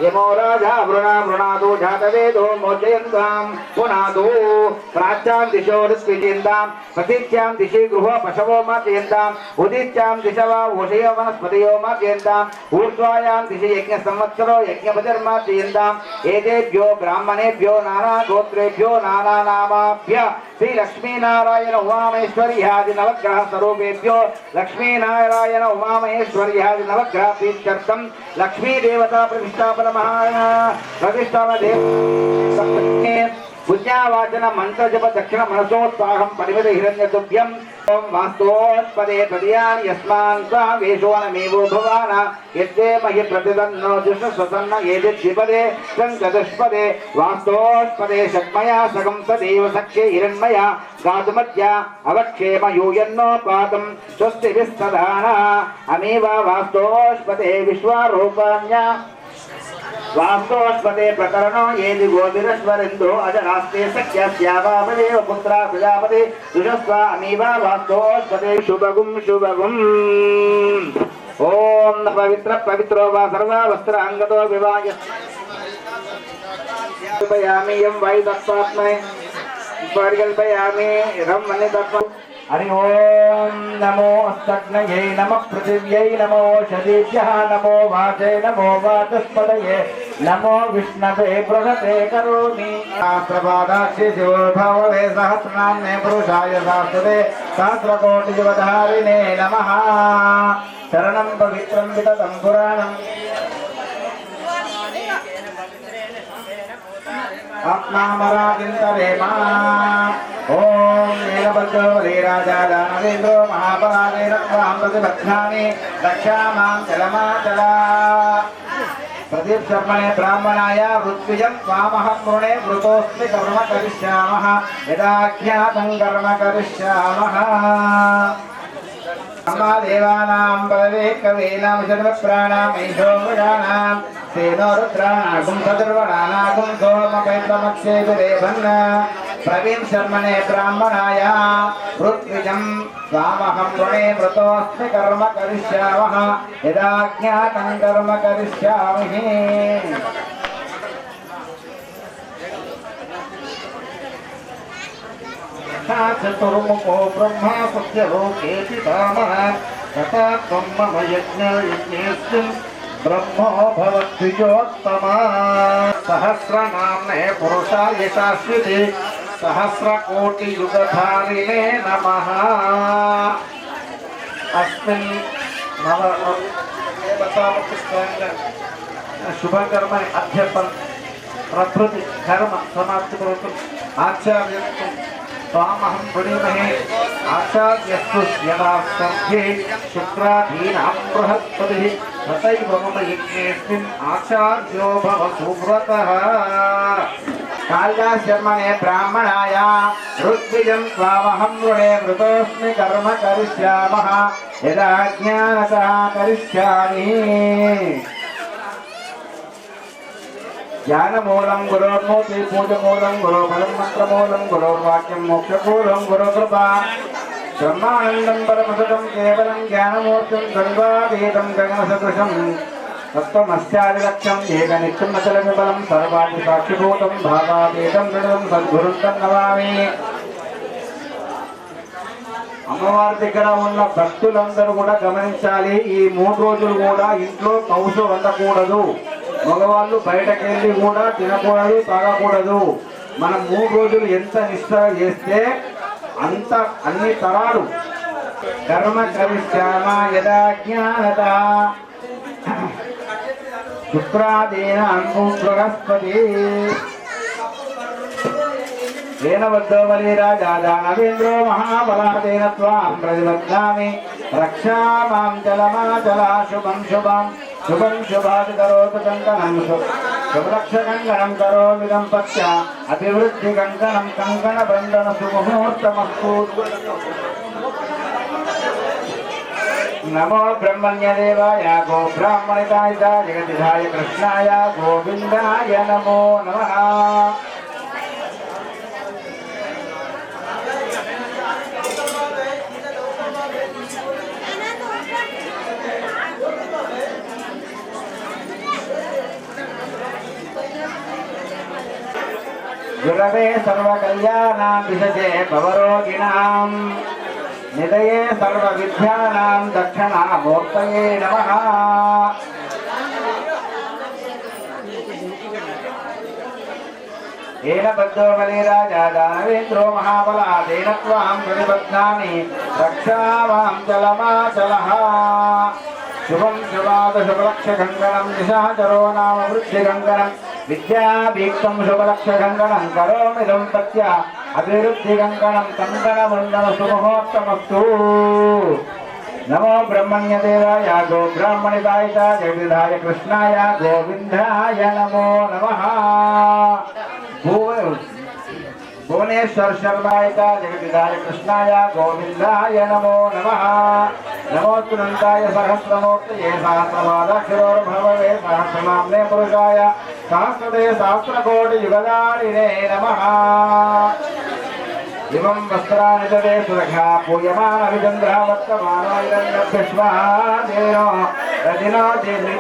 यमो राजा वृणादो जातवेदो मोचयन्तां पुनादो प्राच्यां दिशो ऋत्विजेन्तां प्रतीच्यां दिशि गृहो पशवो माचयन्ताम् उदिच्यां दिशवा ओषयो वनस्पतयो माचयन्ताम् ऊर्ध्वायां दिशि यज्ञ संवत्सरो यज्ञपतिर्माचयन्ताम् एतेभ्यो ब्राह्मणेभ्यो नाना गोत्रेभ्यो नाना नामाभ्य श्री लक्ष्मीनारायण उमामहेश्वर्यादि नवग्रह स्वरूपेभ्यो लक्ष्मीनारायण उमामहेश्वर्यादि नवग्रह प्रीत्यर्थं लक्ष्मी देवता प्रतिष्ठापन पुण्यावाचन मंत्र जप दक्षिण मनसोत्साहं परिमित हिरण्यतुभ्यं ओम वास्तोत्पदे प्रदियानि यस्मान् सा वेशोनमेवो भवान यद्वे महि प्रतिदन्नो दुष्टस्वसन्न एदिद्विपदे सङ्गदुष्पदे वास्तोत्पदे षट्मया सकं सदैव सख्ये हिरण्मया गातुमद्या अवक्षेम यूयन्नोपातं स्वस्तिभिस्तदाना अमेवा वास्तोत्पदे विश्वारूपाण्या वास्तोस्पदे प्रकरणो येदि गोविरस्वरिन्दो अजरास्ते सख्यस्यावापदेव पुत्रा प्रजापते दुषस्वा अमीवा वास्तोस्पदे शुभगुं ओम पवित्र पवित्रो वा सर्वा वस्त्र अंगतो विवाय कल्पयामि यं वै तत्त्वात्मै परिकल्पयामि रं मन्ये तत्त्वं हरि ओम नमो अस्तग्नये नमः पृथिव्यै नमो ओषधीभ्यः नमो वाचे नमो वाचस्पतये नमो विष्णवे बृहते करोमि सहस्रपादाक्षि शिवो भवे सहस्रनाम्ने पुरुषाय सहस्रते सहस्रकोटियुगधारिणे नमः शरणं पवित्रं विततं पुराणम् आत्मामराजिन्तरेमा ओम नीलभद्रवदे राजा दानवेन्द्रो महापरागे रक्तां प्रतिबध्नामि रक्षामां चलमाचला प्रदीप शर्मणे ब्राह्मणाय ऋत्विजं स्वामहं मृणे वृतोऽस्मि कर्म करिष्यामः यदाज्ञातं कर्म करिष्यामः देवानां पदवे कवीनां सर्वप्राणां ईशो मृगाणां सेनो रुद्राणागुं सदर्वणानागुं सोमपैत्रमक्षेभिरेभन् प्रवीण शर्मणे ब्राह्मणाय ऋत्विजं स्वामहं वृणे व्रतोऽस्मि कर्म करिष्यामः यदाज्ञातं कर्म करिष्यामि चतुर्मुखो ब्रह्मा सत्यलोके पितामहः तथा त्वं मम यज्ञेऽस्मिन् ब्रह्मो भवद्विजोत्तमा सहस्रनाम्ने पुरुषाय शाश्वते सहस्रकोटियुगधारिणे नमः अस्मिन् शुभकर्म अध्यपन प्रकृति कर्म समाप्ति आचार्य स्वामहं प्रणीमहे आचार्यस्तु यदा सर्गे शुक्रादीनां बृहस्पतिः तथैव मम यज्ञेऽस्मिन् आचार्यो भव सुव्रतः कालिदासशर्मणे ब्राह्मणाय ऋग्विजं त्वामहं वृणे मृतोऽस्मि कर्म करिष्यामः यदा ज्ञानतः करिष्यामि ज्ञानमूलं गुरोर्मूर्ति पूजमूलं गुरोफलं मंत्रमूलं गुरोर्वाक्यं मोक्षपूर्वं गुरुकृपा ब्रह्मानन्दं परमसुखं केवलं ज्ञानमूर्तिं द्वन्द्वातीतं गगनसदृशं तत्त्वमस्यादिलक्ष्यम् एकनित्यं अचलविमलं सर्वादिसाक्षिभूतं भावातीतं दृढं सद्गुरुं नमामि అమ్మవారి దగ్గర ఉన్న భక్తులందరూ కూడా గమనించాలి. ఈ 3 రోజులు కూడా ఇంట్లో కౌసు వండకూడదు. మగవాళ్ళు బయటకు వెళ్ళి కూడా తినకూడదు, తాగకూడదు. మనం 3 రోజులు ఎంత నిష్ఠగా చేస్తే అంత అన్ని తరాలు కర్మ కరిష్యామ యదా జ్ఞానత శుక్రాదీన అన్ను బృహస్పతి येन बद्धो बलिराजा दानवेन्द्रो महाबलादेन त्वां प्रतिबध्नामि रक्षा मां जलमाचला शुभं शुभं शुभं शुभात् करोतु कङ्कणं शुभलक्षकङ्कणं करोमिदं पश्य अभिवृद्धिकङ्कणं कङ्कणबन्धन सुमुहूर्तमस्तु नमो ब्रह्मण्यदेवाय गो ब्राह्मणिताय जगदिधाय कृष्णाय गोविन्दाय नमो नमः गुरवे सर्वकल्याणां विशजे भवरोगिणां निधये सर्वविद्यानां दक्षिणामूर्तये नमः येन बद्धो बलिराजा दानवेन्द्रो महाबलादेन त्वां प्रतिबध्नामि रक्षा मां जलमाचलः शुभं शुभात् शुभलक्षकङ्कणं निशाचरो नाम वृद्धिकङ्कणं विद्याभीक्तं शुभलक्षकङ्कणं करोमिदं पत्य अभिवृद्धिकङ्कणं कङ्कणबन्धन सुमुहूर्तमस्तु नमो ब्रह्मण्यदेवाय गो ब्राह्मणिताय जगदिधाय कृष्णाय गोविन्दाय नमो नमः भुवनेश्वर शर्माय जगदिधाय कृष्णाय गोविन्दाय नमो नमः नमोऽस्तुनन्ताय सहस्रमूर्तये सहस्रपादाक्षरोर्भववे सहस्रनाम्ने पुरुषाय सहस्रते सहस्रकोटियुगधारिणे नमः इमं वस्त्राणि ददे सुरक्षा पूयमानविचन्द्रः वर्तमानो इदन्यभ्यश्वादेनो रजिनो देवी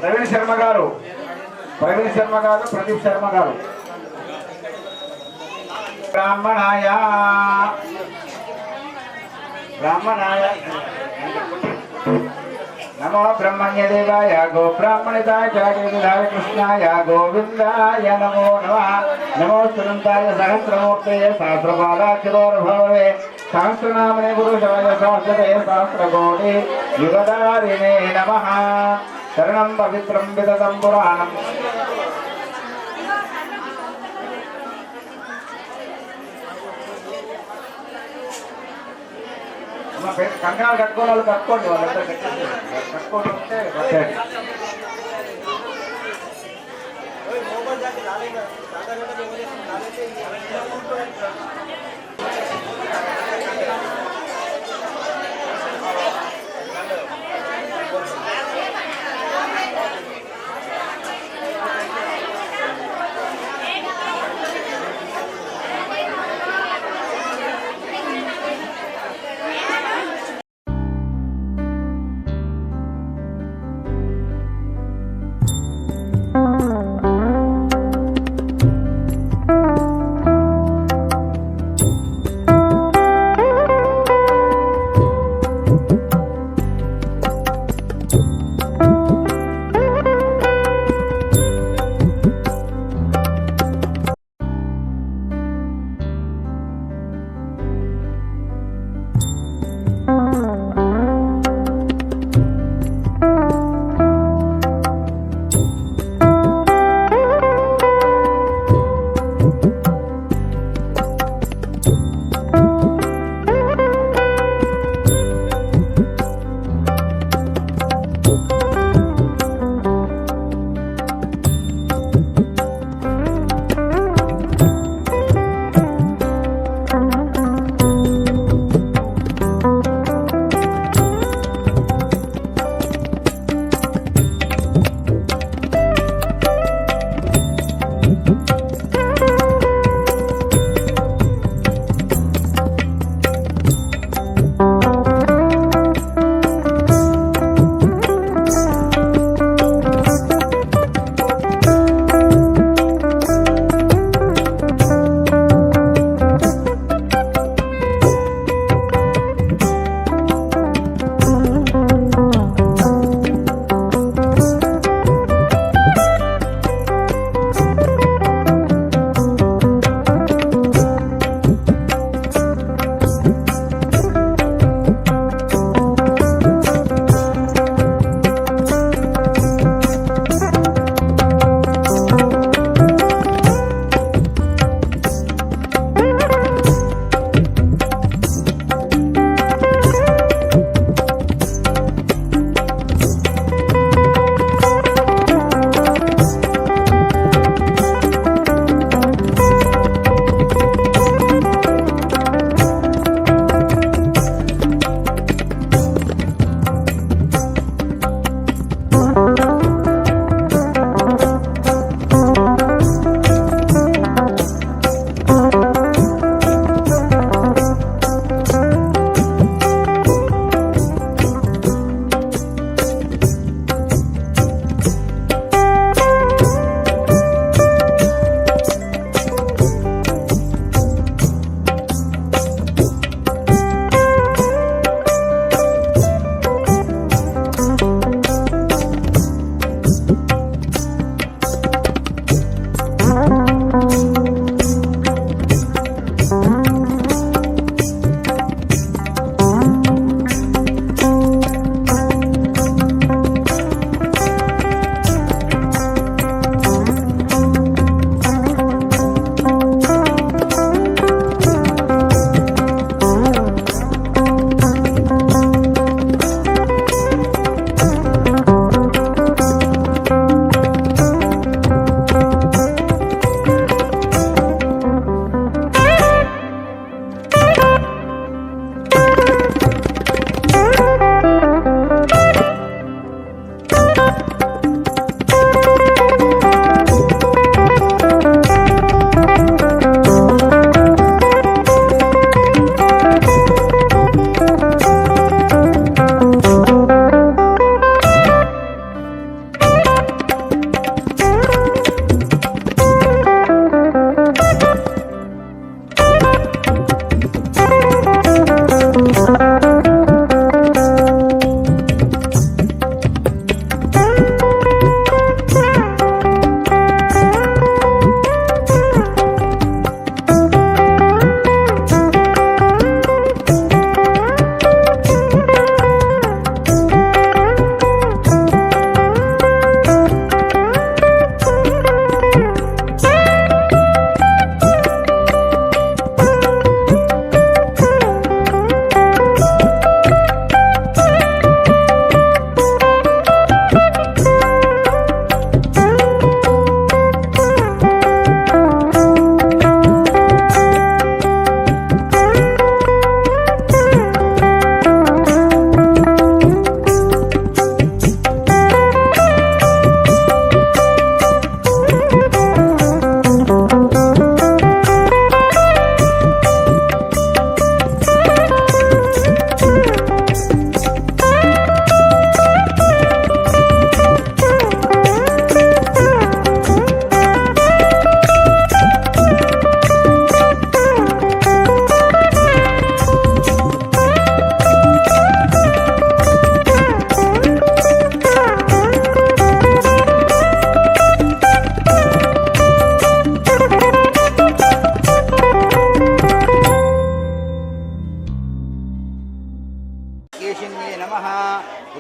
प्रवीण शर्मा गारू प्रदीप शर्मा गारू ब्राह्मणाय नमो ब्रह्मण्यदेवाय गो ब्राह्मणिताय जगदिधाय कृष्णाय गोविन्दाय नमो नमः नमो सुनन्ताय सहस्रमूर्तये सहस्रपादाक्षरोर्भववे सहस्रनामने पुरुषाय सहस्रते सहस्रकोटि युगधारिणे नमः शरणं पवित्रं विदतं पुराणम् కంగారు కట్టుకోవాలి వాళ్ళు కట్టుకోండి వాళ్ళంతా కట్టుకోండి ఉంటే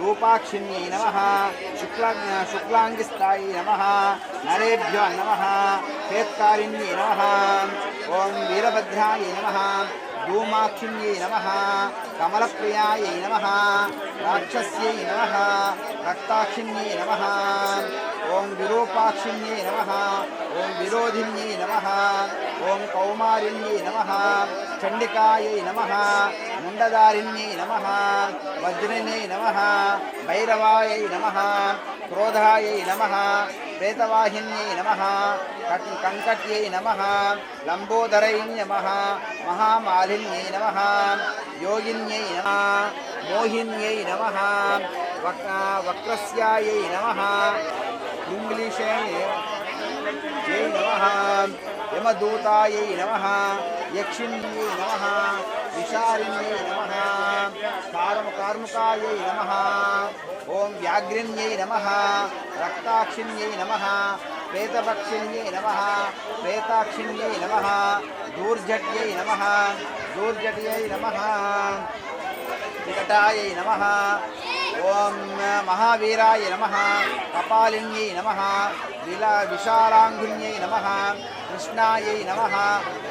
रूपाक्षिण्यै नमः शुक्लांगिस्तायै नमः नरेभ्यो नमः हेत्कारिण्यै नमः ओं वीरभद्रायै नमः धूमाक्षिण्यै नमः कमलप्रियायै नमः राक्षस्यै नमः रक्ताक्षिण्यै नमः ओं विरूपाक्षिण्यै नमः ओं विरोधिन्यै नमः ओं कौमारिण्यै नमः चण्डिकायै नमः मुण्डधारिण्यै नमः वज्रिण्यै नमः भैरवायै नमः क्रोधायै नमः प्रेतवाहिन्यै नमः कंकट्यै नमः लंबोदरै नमः महामालिन्यै नमः योगिन्यै नमः मोहिन्यै नमः वक्रस्यायै नमः इंग्लिशयै नमः यमदूतायै नमः यक्षिण्यै नमः विशालिन्यै नमः कार्मुकायै नमः ओम व्याघ्रिण्यै नमः रक्ताक्षिण्यै नमः प्रेतपक्षिण्यै नमः प्रेताक्षिण्यै नमः दूर्जट्यै नमः दूर्जट्यै नमः विकटायै नमः ओम महावीराय नमः कपालिन्यै नमः विशालांगुल्यै नमः कृष्णायै नमः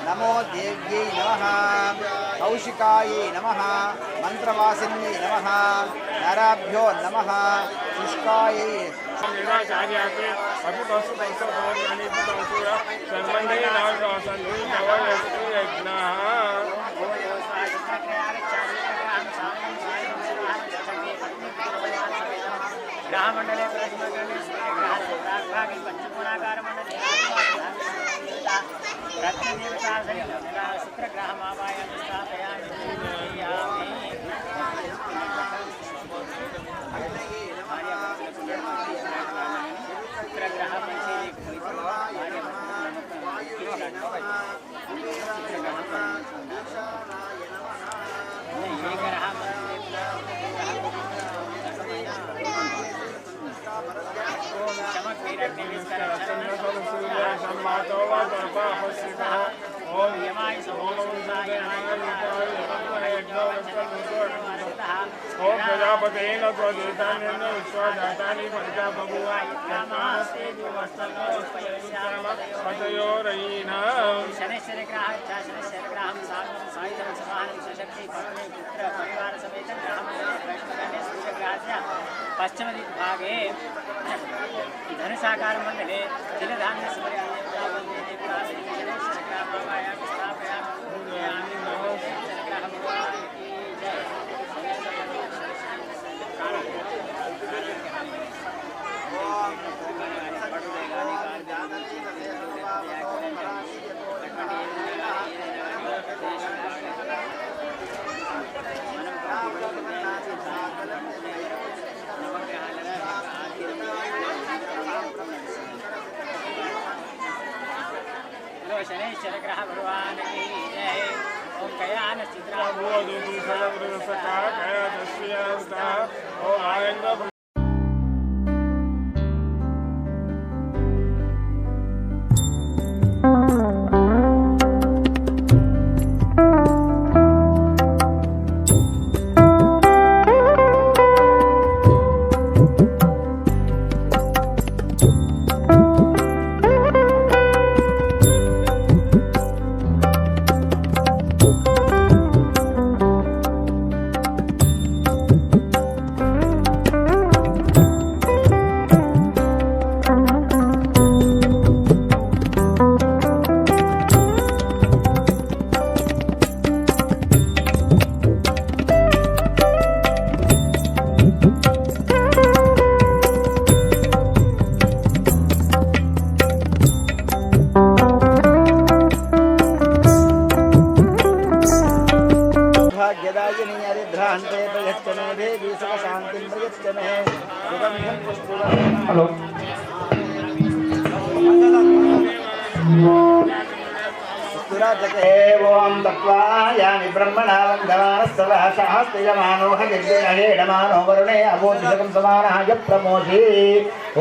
नमो देव्यै नमः कौशिकायै नमः मंत्रवासिन्यै नमः नराभ्यो नमः शुष्कायै ग्रहमंडले सूर्यग्रहभागे पंचकोणाकार मंडले रत्नदेवता शुक्रग्रहमावायां स्थापयामि शुक्रग्रह ओम प्रजापतेन स्वदेतानि विश्वजातानि पंचा बभूवा पतयोरयीना शनैश्चर्य ग्रह शनैश्चर्य ग्रहं साधनं सायुधं समानं सशक्ति पवने पुत्र परिवार समेत ग्रहमण्डले सूर्यग्रहस्य पश्चिमदिग्भागे धनुषाकार मंडले तिलधान्य शनैश्चर ग्रह भगवान की जय। ओम कयान चित्रा हेलो ओम तत्वा यानि ब्रह्मणा वन्दमानस्तवः सहस्रयमानो हयज्ञहेडमानो वरुणे अवोचिषकं समानः यप्रमोषि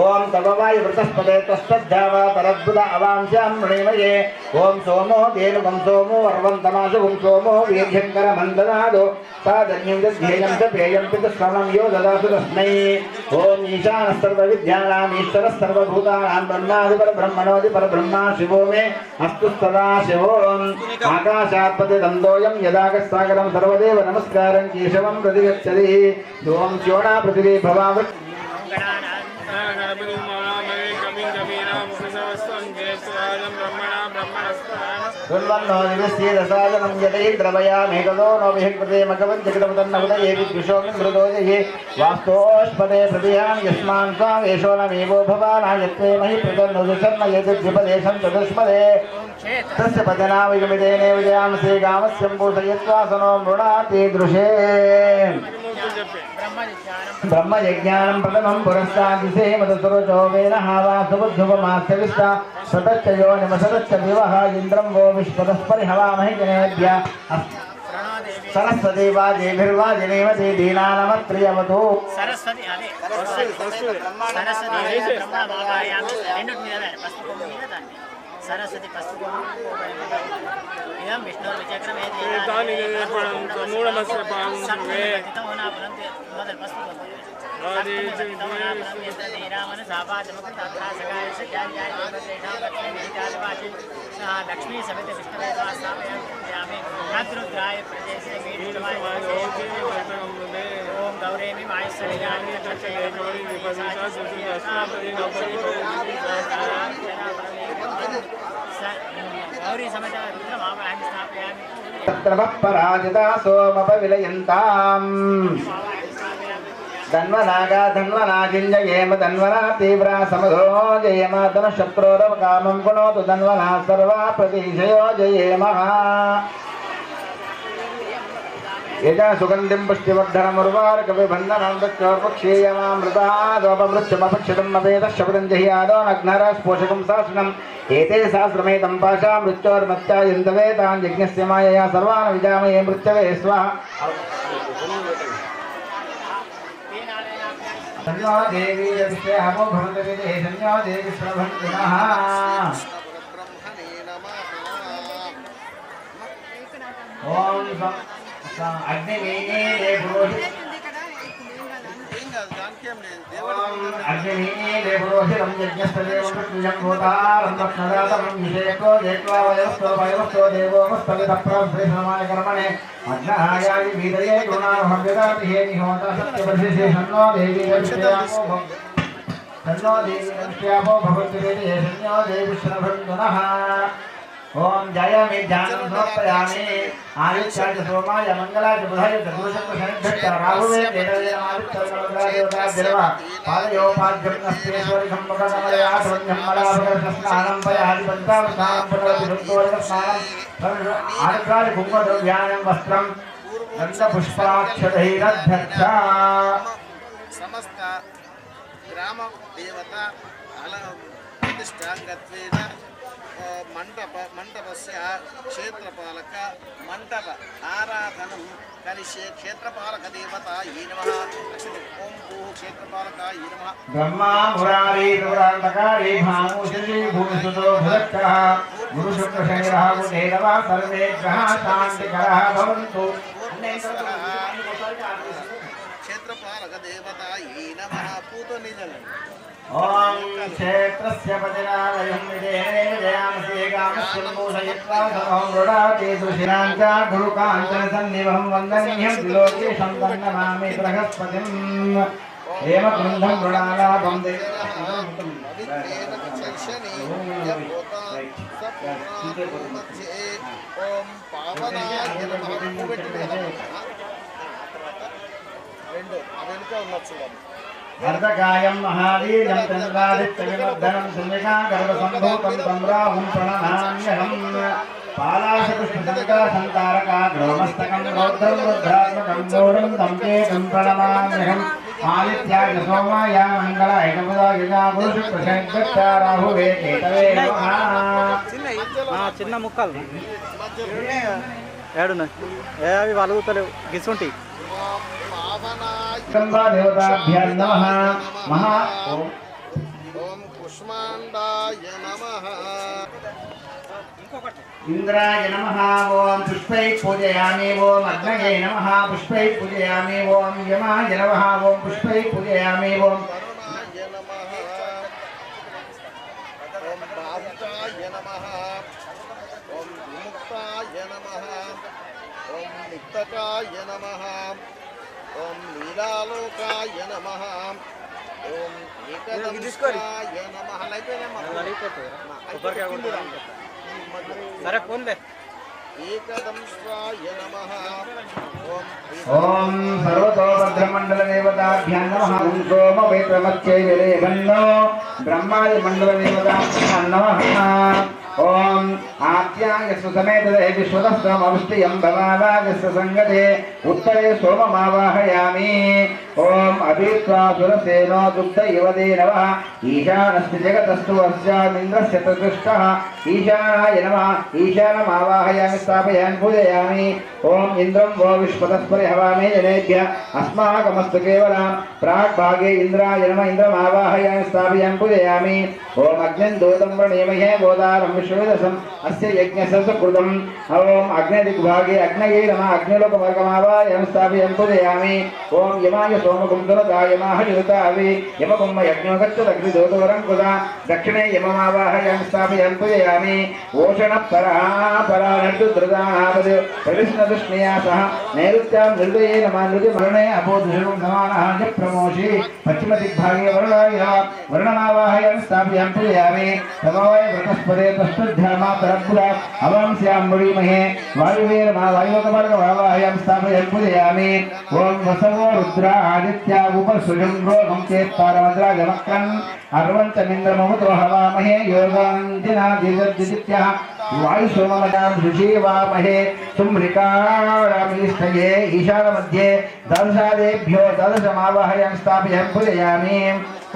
ओम तव वायुवृतस्पदे त्वष्टद्धावा तरद्बुध अवांस्यां मृणीमये ओम सोमो धेनुकं सोमो वर्वन्तमाशुकं सोमो वीर्यङ्करमन्दनादो साधन्यं ध्येयं च पेयं पितुश्रवणं यो ददातु तस्मै ओम ईशानः सर्वविद्यानाम् ईश्वरः सर्वभूतानां ब्रह्मादिपरब्रह्मणोऽधिपरब्रह्मा शिवो मे अस्तु सदा शिवो आकाशात्पतिदन्दोऽयं यदागस्सागरं सर्वदेव नमस्कारं केशवं प्रतिगच्छति ओम श्योणा पृथिवी भवावत् गणपति ब्रह्मणा ब्रह्मणस्तान దుర్వన్నో నివిశ్చేదసాదనం యతైంద్రమయామేకదో నో విహృతే మగవం జగదముదన్నముదయే విద్విషోమి మృదోజయే వాస్తోష్పదే ప్రతియాం యస్మాన్ స్వాం ఏషోనమేవో భవానాయత్వే మహి ప్రదన్నోదుషన్న యద్విపదేశం చతుష్మదే తస్య పదనావిగమిదేనే విజయాంసే గామస్యం పూషయత్వాసనో మృణాతి దృశే బ్రహ్మయజ్ఞానం ప్రథమం పురస్కాదిసే మధుసురుచో వేనః వాసుబుద్ధుపమాస్యవిష్ట సతచ్చయో నిమసతచ్చ వివహ ఇంద్రం వో విశ్వదస్పరిహవామహి జనేభ్య సరస్వతి వాజేభిర్వాజనేవతి దీనానమత్రియవతు సరస్వతి అదే సరస్వతి బ్రహ్మ బాబాయామి రెండు మీద పసుపు కొమ్ము మీద దాన్ని సరస్వతి పసుపు కొమ్ము ఇదం విష్ణు విచక్రమే మూఢమస్య పాంచమే మొదలు పసుపు కొమ్ము రామన సాపాదముఖ తత్రాసకాయ సత్యాయ లక్ష్మీ సమిత విష్ణువేదామె నాద్రుద్రాయ ప్రదేశే ఓం గౌరేమి వాయుస్సలిగాని గౌరీ సమేత రుద్రమావాహి స్థాపయామి పరాజితా సోమపవిలయంతాం ధన్వనాగా ధన్వనాగింజయేమ ధన్వనా తీవ్రా సమధో జయేమ ధనుశత్రోరవ కామం గుణోతు ధన్వనా సర్వా ప్రతిశయో జయేమ యజా సుగంధిం పుష్టివర్ధనముర్వారకవిబంధనం దక్షోర్పక్షీయమామృతాదోపమృత్యుమపక్షితమవేదశబ్దం జహ్యాదో నగ్నరస్పోషకం శాసనం ఏతే సహస్రమేతం పాశా మృత్యోర్మత్యాయంతవే తాన్ యజ్ఞస్య మాయయా సర్వాన్ విజామయే మృత్యవే స్వాహ సంజ్ఞో దేవీ విషయమో భవంతి విదే సంజ్ఞో దేవి శ్రవంతి నః ఓం అగ్నివీనే పురోహితం యజ్ఞస్థదేవం మృత్యుజం భూతారం దక్షదాతం విషయకో దేత్వా వయవస్తో దేవోమస్తవిత ప్రశ్రమాయ కర్మణే అగ్నహాయాది వీదయే గుణాభవ్యదాతి హే నిహోత సత్యవర్షిషే సన్నో దేవీ విష్యామో భవతి వేదే సన్నో దేవి శ్రవంతు నః ఓం జయమి ధ్యానం సమర్పయామి ఆయుష్యాయ సోమాయ మంగళాయ బుధాయ చతుర్శక్తిశనిభ్యశ్చ రాహువే దేవదేవాదిత్యదేవతాదేవ పాదయోపాద్యం నస్తేశ్వరి సంపకమలయా ధ్వన్యం మలాభకృష్ణస్నానం పయాది పంచామృతానం పునరుద్ధోదకస్నానం ఆర్ద్రాది కుంభద్రవ్యాణం వస్త్రం గంధపుష్పాక్షరైరధ్యక్ష సమస్త గ్రామ దేవత ప్రతిష్టాంగత్వేన మంటపస్య క్షేత్రపాలక మంటప ఆరాధనం కలిసే క్షేత్రపాలక దేవత ఈ నమః ఓం భూ క్షేత్రపాలక ఈ నమః బ్రహ్మా మురారీ దురాంతకారీ భానుశ్రీ భూమిసుతో భుదక్కః గురు శుక్ర శని రాహు దేవా సర్వే గ్రహా శాంతికరః భవంతు క్షేత్రపాలక దేవత ఈ నమః పూతో నిజం ఓం క్షేత్రస్య పతినాలయం విదేనే విజయాంసి కామస్యం భూషయత్వా సమం మృడాతి సుశిరాం చ గురుకాంచన సన్నిభం వందనీయం త్రిలోకేశం వందనామి బృహస్పతిం హేమకుండం మృడాలాభం ఓం పావనాయ నమః రెండు వెనుక ఉన్నది చూడండి అర్ధకాయం మహావీర్యం చంద్రాదిత్యవివర్ధనం సుమికా గర్భసంభూతం తం రాహుం ప్రణమామ్యహం పాలాశకృష్ణశంకరసంతారకా గ్రోమస్తకం రౌద్రం రుద్రాత్మకం గౌరం తం కేకం ప్రణమామ్యహం ఆదిత్యాయ సోమాయ మంగళాయ నమః గురుశుక్రశనిభ్యశ్చ రాహువే కేతవే నమః చిన్న ముక్కలు ఏడున్నాయి అవి వలుగుతలేవు గిసుంటి దేవతాభ్యాం నమః మహా ఓం కుష్మాండాయ నమః ఇంద్రాయ నమః ఓం పుష్పై పూజయామి ఓం అగ్నయే నమః పుష్పై పూజయామి ఓం యమాయ నమః ఓం పుష్పై పూజయామి ఓం వరుణాయ నమః ఓం బాహుకాయ నమః ఓం విముక్తాయ నమః ఓం నిత్తకాయ నమః ఓం నీలాలోకాయ నమః ఓం ఏకదంతాయ నమః సరే ఫోన్లే. एकदंशाय नमः। ఓం సర్వతో భద్రమండల దేవతాభ్యాం నమః. ఓం సోమవేత్రమత్యైవేలేవన్నో బ్రహ్మాది మండల దేవతాభ్యాం నమః. ఓం ఆద్యాయస్సు సమేతదే విశ్వదస్సమవిష్టియం భవావాగస్సు సంగతే ఉత్తరే సోమమావాహయామి. ఓం అభిత్వాసురసేనో దుగ్ధ యువదే నమః. ఈశానస్య జగతస్తు అస్యామింద్రస్య ప్రతిష్ఠః. ఈశానాయ నమః. ఈశానమావాహయామి స్థాపయామి పూజయామి. ఓం ఇంద్రం వో విశ్వతస్పరి హవామే జనేభ్య అస్మాకమస్తు కేవలం ప్రాగ్భాగే ఇంద్రాయ నమః. ఇంద్రమావాహయామి స్థాపయామి పూజయామి. ఓం అగ్నిం దూతం వృణీమహే గోదారం విశ్వవిదసం అస్య యజ్ఞస్య సుకృతం. ఓం అగ్నిదిగ్భాగే అగ్నయే నమః. అగ్నిలోకవర్గమావాహయామి స్థాపయామి పూజయామి. ఓం యమాయ సోమకుం దురదాయమాహ యుతావి యమకుమ్మ యజ్ఞోగచ్చదగ్నిదూతవరం కృత దక్షిణే యమమావాహయామి స్థాపయామి పూజయామి. ఓషణ పరానర్దు ధృతానాపది ప్రవిష్ణదుష్ణయా సహ నైరుత్యాం నిర్దయే నమః. నృతిమరణే అపోధృవం సమానః ప్రమోషి పశ్చిమ దిగ్భాగే వరుణాయ వరుణమావాహయామి స్థాపయామి పూజయామి. సమవాయ బృహస్పతే తస్మద్ధ్యామాతరబ్బుల అవాంస్యాం మురీమహే వాయువే నమః. వాయులోకవర్గమావాహయామి స్థాపయామి పూజయామి. ఓం వసవో రుద్ర ఆదిత్య ఉపసుజం రోగం చేత్తారమద్రాగమక్రన్ అర్వంతమింద్రమముతో హవామహే యోగాంజనాదిత్య వాయుసోమమదాం శుచీవామహే సుమ్రికారామీష్టయే. ఈశాన మధ్యే దర్శాదేభ్యో దర్శమావాహయామి స్థాపయామి పూజయామి.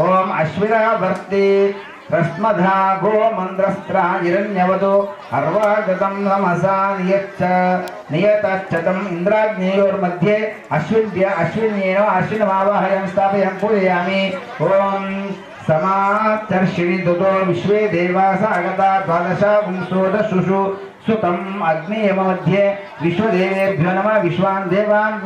ఓం అశ్విరావర్తి రస్మధా గోమంద్రస్త్రాజిరణ్యవతో అర్వాగతం నమసా నియతచ్చతం ఇంద్రాగ్నేయోర్मध्ये అశ్విన్యేన అశ్వినమావాహయామి స్థాపయామి పూజయామి. ఓం సమాచర్షిణి దుతో విశ్వే దేవాస అగతా ద్వాదశ పుంసోదశుషు సుతం అగ్నియమధ్యే విశ్వదేవేభ్యో నమః. విశ్వాన్ దేవాన్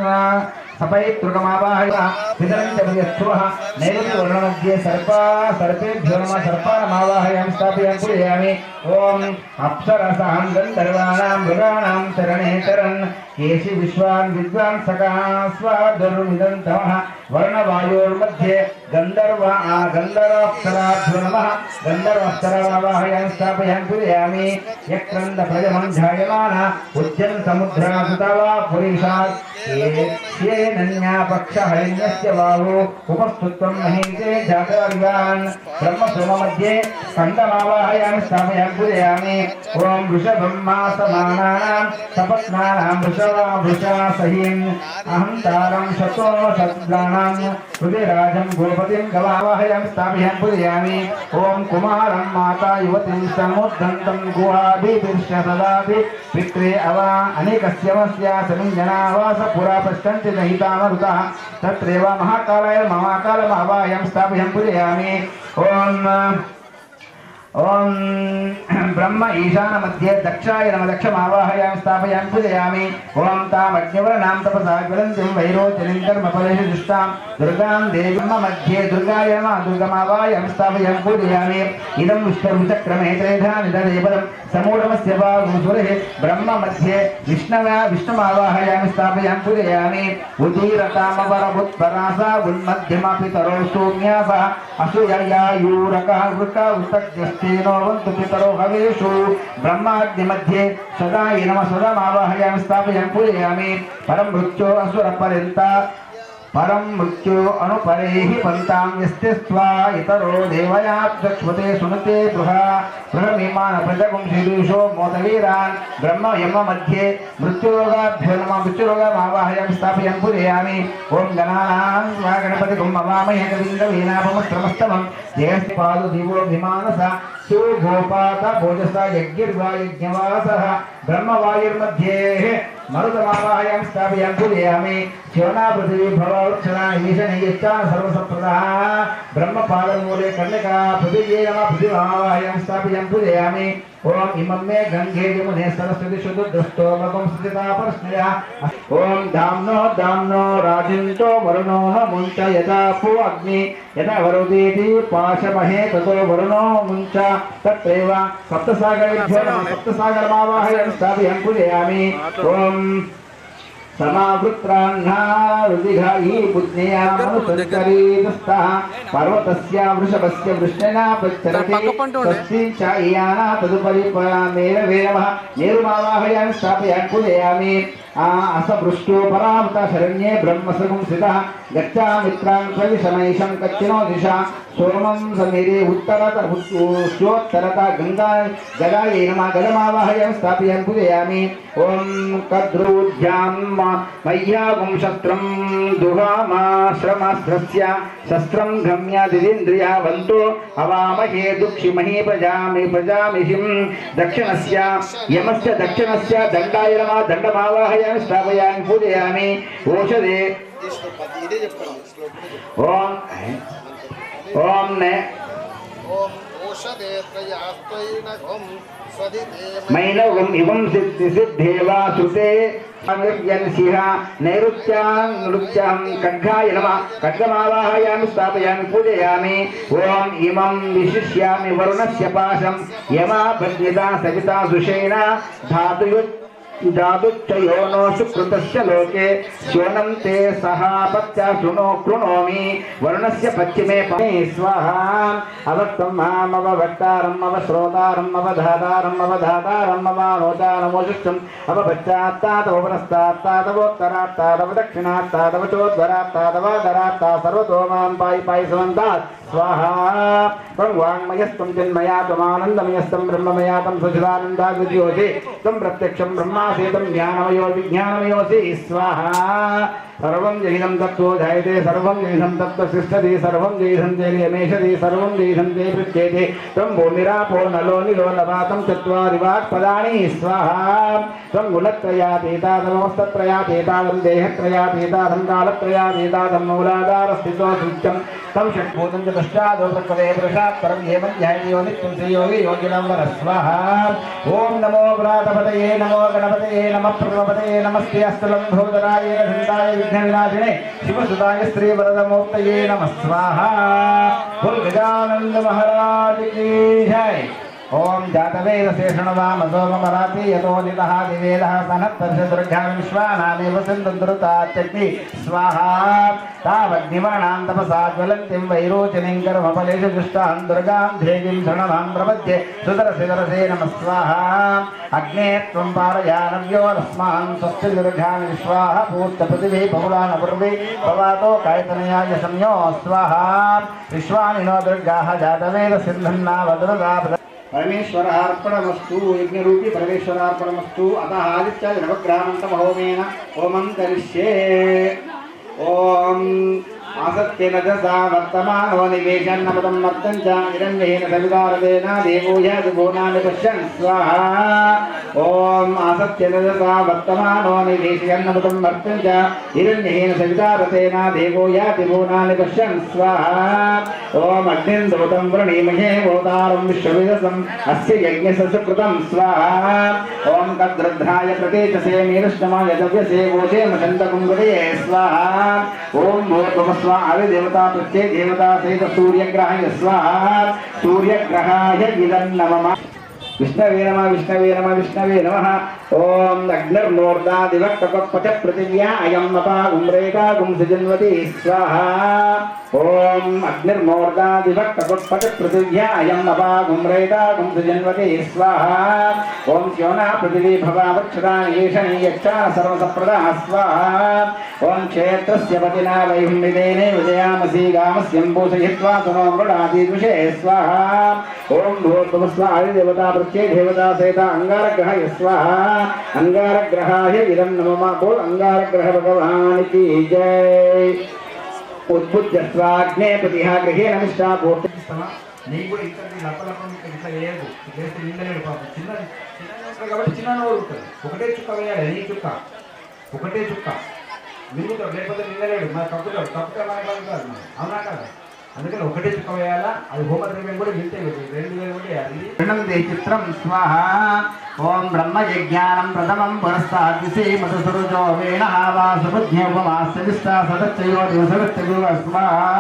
సపైతృకమావాహయ విదరంచమయస్సువః. నైరుతివర్ణमध्ये సర్పేభ్యో నమః. సర్పానమావాహయామి స్థాపయామి పూజయామి. ఓం అప్సరసాం గంధర్వాణాం మృగాణాం చరణే చరన్ కేశి విశ్వాన్ విద్వాన్ సకాస్వాదుర్మిదంతమః. వర్ణవాయోర్मध्ये గంధర్వాప్సరాభ్యో నమః. గంధర్వాప్సరామావాహయామి స్థాపయామి పూజయామి. యక్రంద ప్రజమం ధ్యాయమాన ఉద్యన్ సముద్రాసుతవా పురీషాత్ పక్షహైన్యస్య బాహు ఉపస్థుత్వం మహీతే జాతవర్గాన్. బ్రహ్మసోమमध्ये స్కందమావాహయామి స్థాపయామి పూజయామి. ఓం వృషభం మాసమానానాం సపత్నానాం వృషా సహీం అహంతారం శతో శబ్దానాం హృదిరాజం గోపతిం గవావాహయామి స్థాపయామి పూజయామి. ఓం కుమారం మాతా యువతిం సముద్దంతం గుహాభిర్ష సదాభి పిత్రే అవా అనేకస్యమస్య సమింజనావాస పురా పశ్యంతి నహితామరుతః తత్రేవ మహాకాలాయ మహాకాలమావాహయామి స్థాపయామి పూజయామి. ఓం బ్రహ్మ ఈశాన మధ్యే దక్షాయ నమః. దక్షమావాహయామి స్థాపయామి పూజయామి. ఓం తామగ్నివర్ణాం తపసా జ్వలంతిం వైరోచనిం కర్మఫలేషు దుష్టాం దుర్గాం దేవీం మధ్యే దుర్గాయ నమః. దుర్గమావాహయామి స్థాపయామి పూజయామి. ఇదం విష్ణుచక్రమే త్రేధా నిదదేవరం సమూఢమస్య బాహుసురే. బ్రహ్మ మధ్యే విష్ణుమావాహయామి స్థాపయామి పూజయామి. ఉదీరతామవరభుత్పరాసా ఉన్మధ్యమపితరో సౌమ్యాసః అసూయయాయూరకః వృక వృతజ్ఞస్తేనో వంతు పితరో హవేషు. బ్రహ్మాగ్నిमध्ये సదాయ నమః. సదామావాహయామి స్థాపయామి పూజయామి. పరం మృత్యో అసుర పర్యంత పరం మృత్యు అనుపరేహి పంతాం యస్తే స్వా ఇతరో దేవయాత్వతే సునతే బృహమీమాన ప్రజగుం శిరీషో మోదవీరాన్. బ్రహ్మ యమ మధ్యే మృత్యురోగాభ్యో నమః. మృత్యురోగమావాహయామి స్థాపయామి పూజయామి. ఓం గణానాం గణపతిగుం అవామహే కవిం కవీనాభమస్త్రమస్తమం జయస్తి పాదు దివో విమానస సుగోపాత భోజస యజ్ఞర్వా యజ్ఞవాసః. బ్రహ్మవాయుర్मध्ये మరుతమావాహయామి స్థాపయామి పూజయామి. శివనా పృథివీ భవవృక్షణ ఈశనీయశ్చాన సర్వసప్రదః. బ్రహ్మపాదమూలే కన్యకా పృథివ్యై నమః. పృథివీమావాహయామి స్థాపయామి పూజయామి. ఓం ఇమం మే గంగే యమునే సరస్వతి శుద్ధస్తోమకం స్థితాపర్ష్ణయ. ఓం దామ్నో రాజింతో వరుణో ముంచ యథా పూ అగ్ని యథా వరుదీతి పాశమహే తతో వరుణో ముంచ తత్రేవ సప్తసాగరేభ్యో నమః. సప్తసాగరమావాహయామి స్థాపయామి పూజయామి. ఓం समावृत्राह्नारुदिघायी पुज्ञया मनुसत्करीतस्तः पर्वतस्य वृषभस्य वृष्णेना पच्चरते तस्मिं चायाना तदुपरि मेरवेरमः मेरुमावाहयामि स्थापयामि पूजयामि असपृष्टो परावृत शरण्ये ब्रह्मसृगं स्थितः गच्छामित्रान् प्रविशमैशं कच्चिनो दिशा सोमं समीरे उत्तरता गंगा गदायै नमः गदमावाहयामि स्थापयामि पूजयामि ॐ कद्रूढ्यां मय्यागुं शस्त्रं दुहामाश्रमास्त्रस्य शस्त्रं गम्यादिन्द्रियावन्तो हवामहे दुक्षिमहि प्रजामिहिं दक्षिणस्य यमस्य दक्षिणस्य दण्डाय नमः दण्डमावाहयामि स्थापयामि पूजयामि ओषधे ओम ने ओम ओषधे त्रयास्त्वैनघं स्वधिते मैनवं इवं सिद्धेवा सुते अनिर्यन्सिंह नैऋत्यां खड्गाय नमः खड्गमावाहयामि स्थापयामि पूजयामि ओम इमं विशिष्यामि वरुणस्य पाशं यमापद्यता सविता सुषेणा धातुच्चयोनो सुकृतस्य लोके श्वनं ते सहापत्या शृणो कृणोमि वरुणस्य पश्चिमे पमे स्वाहा अवक्तं मामव वक्तारम् अवश्रोतारम् अवधातारम् अवधातारम् अवानोचानमोजुष्टम् अवपश्चात्तादवपरस्तात्तादवोत्तरात्तादव दक्षिणात्तादव चोद्वरात्तादवादरात्ता सर्वतो मां पायि पायि समन्तात् स्वाहा वाङ्मयस्त्वं चिन्मया त्वमानन्दमयस्त्वं ब्रह्ममयातं सुचिदानन्दाद्वितीयोऽसि त्वं प्रत्यक्षं ब्रह्मासीतं ज्ञानमयो विज्ञानमयोऽसि स्वाहा सर्वं जैनं तत्त्वो जायते सर्वं जैनं तत्त्वसिष्ठति सर्वं जैनं जयमेषति सर्वं जैनं जय पृच्छ्यते त्वं भूमिरापो नलो निलो नवातं चत्वारि वाक्पदानि स्वाहा त्वं गुणत्रयातीतादमस्तत्रयातीतादं देहत्रयातीतादं कालत्रयातीतादं मूलाधारस्थितो सृत्यं तं षट्भूतं च पश्चादो प्रकृते पुरुषात् परं एवं ध्यायो नित्यं श्रीयोगी योगिनं वर स्वाहा ॐ नमो व्रातपतये नमो गणपतये नमः प्रथमपतये नमस्ते अस्तलम्भोदराय घण्टाय विघ्नविनाशिने शिवसुताय श्रीवरदमूर्तये नमः स्वाहा बोल गजानंद महाराज की जय। ओम जातवेद शेषणवामसोमराति यतो नितः दिवेदः सनत्तर्षदुर्गा विश्वानादेव सिन्धुर्तात्यग्नि स्वाहा तावग्निवर्णां तपसा ज्वलन्तीं वैरोचनीं कर्मफलेषु दुष्टां दुर्गां देवीं शरणमां प्रपद्ये सुदरसिदरसे नमः स्वाहा अग्ने त्वं पारयानव्योरस्मान् स्वस्ति दुर्गां विश्वाः पूर्तपृथिवी बहुलानपूर्वे भवातो कायतनयाय संयो स्वाहा विश्वानिनो दुर्गाः जातवेद सिन्धन्नावदुर्गा परमेश्वरार्पणमस्तु यज्ञरूपी परमेश्वरार्पणमस्तु अतः आदित्य नवग्रामन्तमहोमेन होमं करिष्ये ओम आसत्येन दशा वर्तमानो निवेशन्नपदं मर्तं च हिरण्येन सवितारतेन देवो यद्भुवनानि पश्यन् स्वाहा ओम आसत्येन दशा वर्तमानो निवेशन्नपदं मर्तं च हिरण्येन सवितारतेन देवो यद्भुवनानि पश्यन् स्वाहा ओम अग्निन्दोतं वृणीमहे भूतारं विश्वविदसम् अस्य यज्ञस्य सुकृतं स्वाहा ओम कद्रुद्धाय प्रतीचसे मीरुष्टमाय दव्यसे गोषे मशन्तकुं गदये स्वाहा ओम भूर्भुवः आदि देवता प्रत्यय देवता सहित सूर्यग्रहाय स्वाहा सूर्यग्रहाय इदं नमः विष्णवे नमः विष्णवे नमः विष्णवे नमः ओम अग्निर्मूर्धादिवक्तपच पृथिव्या अयं अपागुं रेखागुं सजन्वती स्वाहा ओम अग्निर्मूर्धादिवक्तपच पृथिव्या अयं अपागुं रेखागुं सजन्वती स्वाहा ओम श्योना पृथिवी भवावक्षदा येषणी यच्छा सर्वसप्रदा स्वाहा ओम क्षेत्रस्य पतिना वैहुं विदेने विजयामसि गामस्यं पूषयित्वा सुनो मृडादि दुषे स्वाहा ओम भूर्भुवस्वा आदिदेवता प्रत्यय देवता सहित अंगारग्रहाय स्वाहा अंगारग्रहाय इदं नमः बोल अंगारग्रह भगवान की जय उद्बुद्ध स्वाग्ने प्रतिहा गृहे नमिष्टा पूर्ति నీకు కూడా ఇక్కడ లప్పలప్పం ఇట్లా వేయదు వేస్తే నిండలేడు పాపం చిన్నది చిన్న కాబట్టి చిన్న నోరు ఉంటుంది ఒకటే చుక్క వేయాలి నీ చుక్క ఒకటే చుక్క మింగుతాడు లేకపోతే నిండలేడు మన కప్పుతాడు కప్పుతే మనకి పలుకుతాడు అవునా కదా అందుకని ఒకటే చుక్క వేయాలా అది హోమద్రవ్యం కూడా వింటే 2000 కూడా వేయాలి चित्रं स्वाहा ओम ब्रह्मयज्ञानं प्रथमं पुरस्ताद्विषे मधुसुरुजो वेणः वा सुबुद्ध्यौपमास्यविष्टा सदच्चयोदिवसदच्चगुव स्वाहा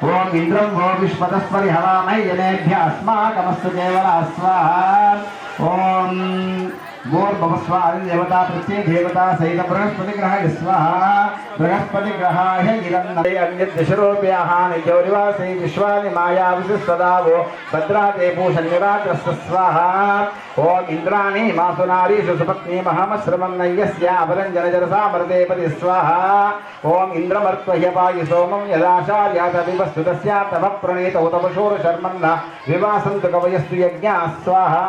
ओम इन्द्रं वो विश्वतस्परि हवामहे जनेभ्यः अस्माकमस्तु केवला स्वाहा ओम भूर्भुवस्वाहा देवता प्रत्यय देवता सहित बृहस्पति ग्रहाय स्वाहा बृहस्पति ग्रहाय गिरन्नदे अन्यद्दशरूप्याः निजौरिवासे विश्वानि माया विशिष्टदावो भद्राते पूषन्निरात्रस्य स्वाहा ओम इंद्राणी मासुनारीषु सुपत्नी महामश्रमं नय्यस्य अपरञ्जनजरसामृतेपति स्वाहा ओम इंद्रमर्त्वह्यपायि सोमं यदाशार्यात विवस्तुतस्य तव प्रणीत उतपशूर शर्मन्न विवासन्तु कवयस्तु यज्ञा स्वाहा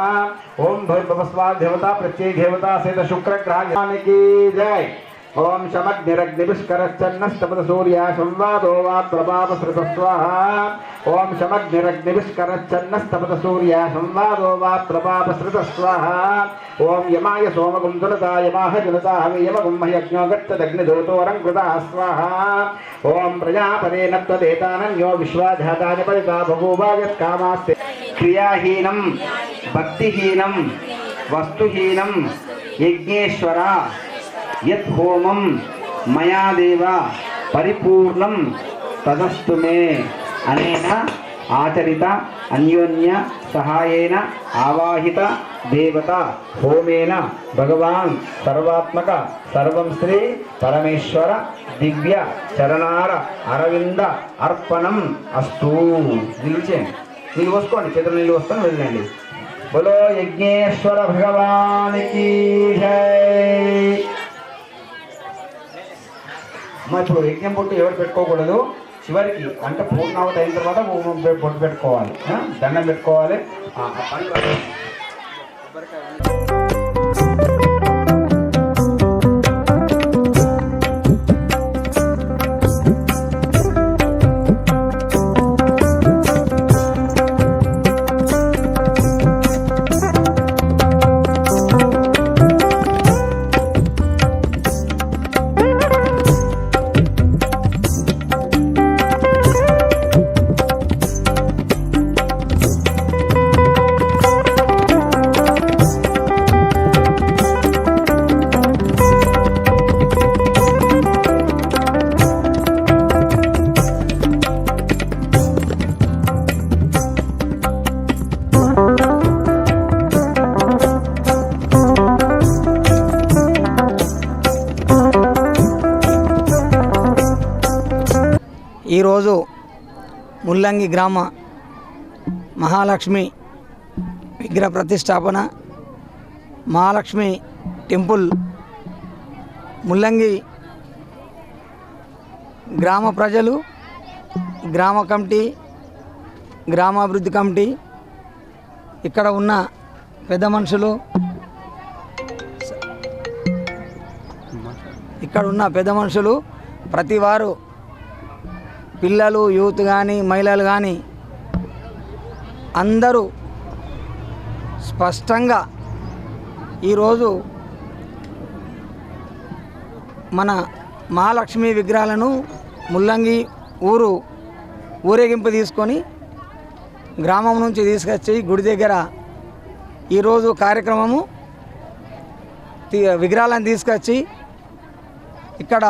ओम भूर्भुवस्वाहा देवता प्रत्यय देवता सहित शुक्र ग्रह की जय ओम शमग्निरग्निविष्करश्चन्नस्तपद सूर्या संवादो वा प्रभावसृत स्वाहा ओम शमग्निरग्निविष्करश्चन्नस्तपद सूर्या संवादो वा प्रभावसृत स्वाहा ओम यमाय सोमगुं दुलताय माहजनता हवियमगुं यज्ञो गच्छदग्निदूतोरङ्कृता स्वाहा ओम प्रजापतेन त्वदेतानन्यो विश्वाधाताय परिता बभूवायत्कामास्ते क्रियाहीनं भक्तिहीनं वस्तुहीनं यज्ञेश्वर यत् होमं मया देव परिपूर्णं तदस्तु मे अनेन आचरित अन्योन्य सहायेन आवाहित देवता होमेन भगवान् सर्वात्मक सर्वं श्री परमेश्वर दिव्य चरणार अरविंद अर्पणम अस्तु निल्चे निलवस्कोंడి చేతులు నిలవస్తాను వెళ్ళండి बोलो यज्ञेश्वर भगवान की जय ఇప్పుడు యజ్ఞం పొట్టు ఎవరు పెట్టుకోకూడదు చివరికి అంటే పూర్ణావతి అయిన తర్వాత పొట్టు పెట్టుకోవాలి దండం పెట్టుకోవాలి ఈరోజు ముల్లంగి గ్రామ మహాలక్ష్మి విగ్రహ ప్రతిష్టాపన మహాలక్ష్మి టెంపుల్ ముల్లంగి గ్రామ ప్రజలు గ్రామ కమిటీ గ్రామాభివృద్ధి కమిటీ ఇక్కడ ఉన్న పెద్ద మనుషులు ప్రతి వారు పిల్లలు యూత్ కానీ మహిళలు కానీ అందరూ స్పష్టంగా ఈరోజు మన మహాలక్ష్మి విగ్రహాలను ముల్లంగి ఊరేగింపు తీసుకొని గ్రామం నుంచి తీసుకొచ్చి గుడి దగ్గర ఈరోజు కార్యక్రమము విగ్రహాలను తీసుకొచ్చి ఇక్కడ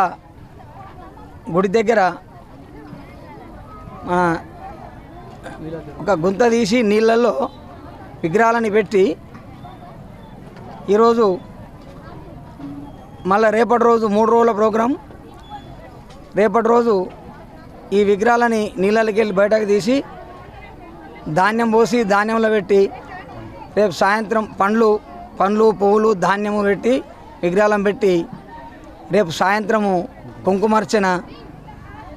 గుడి దగ్గర ఒక గుంత తీసి నీళ్ళల్లో విగ్రహాలని పెట్టి ఈరోజు మళ్ళీ రేపటి రోజు 3 రోజుల ప్రోగ్రాం రేపటి రోజు ఈ విగ్రహాలని నీళ్ళకి వెళ్ళి బయటకు తీసి ధాన్యం పోసి ధాన్యంలో పెట్టి రేపు సాయంత్రం పండ్లు పువ్వులు ధాన్యము పెట్టి విగ్రహాలను పెట్టి రేపు సాయంత్రము కుంకుమార్చన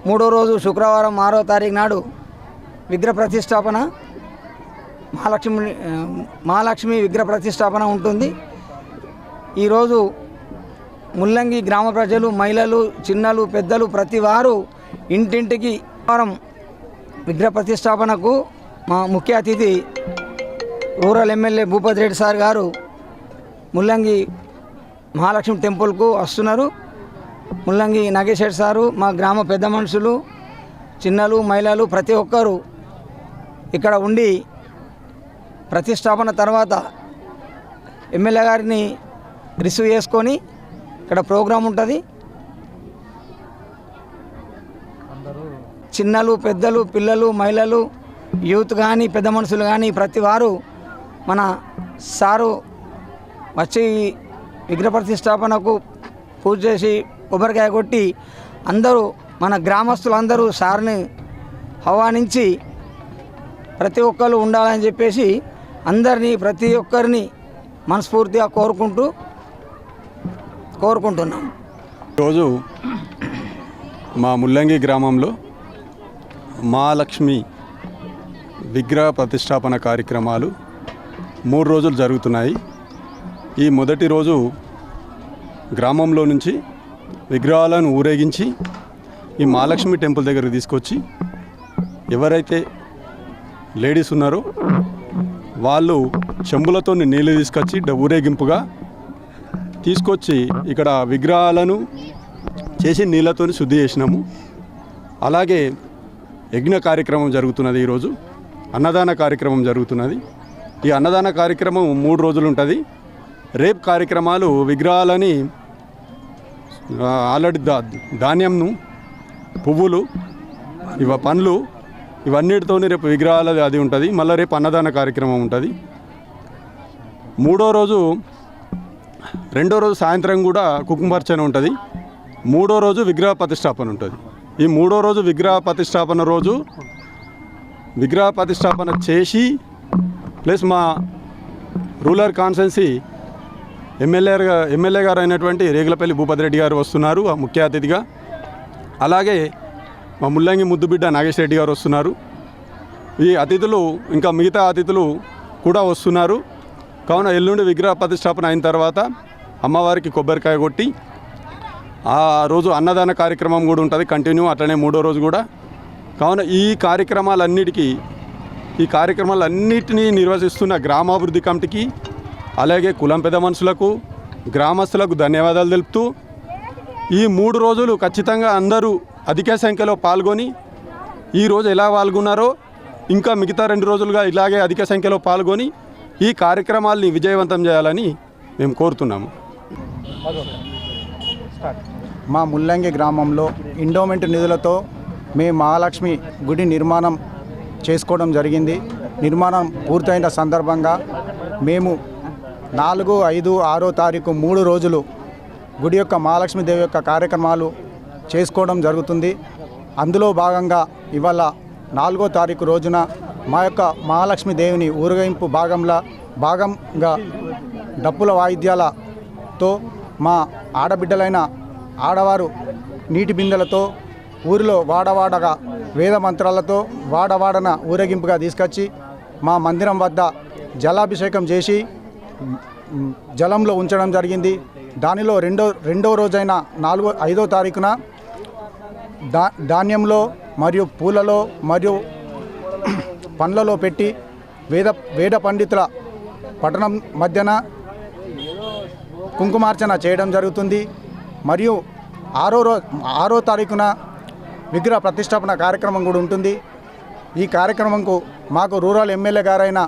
3వ రోజు శుక్రవారం 6వ తారీఖు నాడు విగ్రహ ప్రతిష్టాపన మహాలక్ష్మి విగ్రహ ప్రతిష్టాపన ఉంటుంది. ఈరోజు ముల్లంగి గ్రామ ప్రజలు మహిళలు చిన్నలు పెద్దలు ప్రతి వారు ఇంటింటికి వారం విగ్రహ ప్రతిష్టాపనకు మా ముఖ్య అతిథి rural MLA Bhupathi Reddy sir గారు ముల్లంగి మహాలక్ష్మి టెంపుల్కు వస్తున్నారు. ముల్లంగి నాగేశ్వర్ సారు మా గ్రామ పెద్ద మనుషులు చిన్నలు మహిళలు ప్రతి ఒక్కరూ ఇక్కడ ఉండి ప్రతిష్టాపన తర్వాత ఎమ్మెల్యే గారిని రిసీవ్ చేసుకొని ఇక్కడ ప్రోగ్రాం ఉంటుంది. చిన్నలు పెద్దలు పిల్లలు మహిళలు యూత్ కానీ పెద్ద మనుషులు కానీ ప్రతి వారు మన సారు వచ్చి విగ్రహ ప్రతిష్టాపనకు పూజ చేసి కొబ్బరికాయ కొట్టి అందరూ మన గ్రామస్తులందరూ సార్ని ఆహ్వానించి ప్రతి ఒక్కరు ఉండాలని చెప్పేసి అందరినీ ప్రతి ఒక్కరిని మనస్ఫూర్తిగా కోరుకుంటున్నాం. ఈరోజు మా ముల్లంగి గ్రామంలో మహాలక్ష్మి విగ్రహ ప్రతిష్టాపన కార్యక్రమాలు 3 రోజులు జరుగుతున్నాయి. ఈ మొదటి రోజు గ్రామంలో నుంచి విగ్రహాలను ఊరేగించి ఈ మహాలక్ష్మి టెంపుల్ దగ్గరకు తీసుకొచ్చి ఎవరైతే లేడీస్ ఉన్నారో వాళ్ళు చెంబులతో నీళ్ళు తీసుకొచ్చి ఊరేగింపుగా తీసుకొచ్చి ఇక్కడ విగ్రహాలను చేసి నీళ్ళతో శుద్ధి చేసినాము. అలాగే యజ్ఞ కార్యక్రమం జరుగుతున్నది. ఈరోజు అన్నదాన కార్యక్రమం జరుగుతున్నది. ఈ అన్నదాన కార్యక్రమం 3 రోజులు ఉంటుంది. రేపు కార్యక్రమాలు విగ్రహాలని ఆల్రెడీ ధాన్యంను, పువ్వులు, పండ్లు ఇవన్నిటితో రేపు విగ్రహాలు అది ఉంటుంది. మళ్ళీ రేపు అన్నదాన కార్యక్రమం ఉంటుంది. రెండో రోజు సాయంత్రం కూడా కుంకుమార్చన ఉంటుంది. 3వ రోజు విగ్రహ ప్రతిష్టాపన ఉంటుంది. ఈ 3వ రోజు విగ్రహ ప్రతిష్టాపన చేసి ప్లస్ మా రూరల్ కాన్స్టిట్యున్సీ ఎమ్మెల్యే గారు అయినటువంటి రేగులపల్లి భూపతి రెడ్డి గారు వస్తున్నారు ముఖ్య అతిథిగా. అలాగే మా ముల్లంగి ముద్దుబిడ్డ నాగేష్ రెడ్డి గారు వస్తున్నారు. ఈ అతిథులు ఇంకా మిగతా అతిథులు కూడా వస్తున్నారు. కావున ఎల్లుండి విగ్రహ ప్రతిష్టాపన అయిన తర్వాత అమ్మవారికి కొబ్బరికాయ కొట్టి ఆ రోజు అన్నదాన కార్యక్రమం కూడా ఉంటుంది కంటిన్యూ. అట్లనే 3వ రోజు కూడా. కావున ఈ కార్యక్రమాలన్నిటినీ నిర్వహిస్తున్న గ్రామాభివృద్ధి కమిటీకి, అలాగే కులం పెద్ద మనుషులకు, గ్రామస్తులకు ధన్యవాదాలు తెలుపుతూ ఈ 3 రోజులు ఖచ్చితంగా అందరూ అధిక సంఖ్యలో పాల్గొని ఈరోజు ఎలా పాల్గొన్నారో ఇంకా మిగతా 2 రోజులుగా ఇలాగే అధిక సంఖ్యలో పాల్గొని ఈ కార్యక్రమాల్ని విజయవంతం చేయాలని మేము కోరుతున్నాము. మా ముల్లంగి గ్రామంలో ఎండోమెంట్ నిధులతో మేము మహాలక్ష్మి గుడి నిర్మాణం చేసుకోవడం జరిగింది. నిర్మాణం పూర్తయిన సందర్భంగా మేము 4, 5, 6వ తారీఖు 3 రోజులు గుడి యొక్క మహాలక్ష్మీదేవి యొక్క కార్యక్రమాలు చేసుకోవడం జరుగుతుంది. అందులో భాగంగా ఇవాళ 4వ తారీఖు రోజున మా యొక్క మహాలక్ష్మీదేవిని ఊరేగింపు భాగంగా డప్పుల వాయిద్యాలతో మా ఆడబిడ్డలైన ఆడవారు నీటి బిందెలతో ఊరిలో వాడవాడగా వేద మంత్రాలతో వాడవాడన ఊరేగింపుగా తీసుకొచ్చి మా మందిరం వద్ద జలాభిషేకం చేసి జలంలో ఉంచడం జరిగింది. దానిలో రెండో రోజైన 5వ తారీఖున ధాన్యంలో మరియు పూలలో మరియు పండ్లలో పెట్టి వేద పండితుల పట్టణం మధ్యన కుంకుమార్చన చేయడం జరుగుతుంది. మరియు 6వ తారీఖున విగ్రహ ప్రతిష్టాపన కార్యక్రమం కూడా ఉంటుంది. ఈ కార్యక్రమంకు మాకు రూరల్ ఎమ్మెల్యే గారైన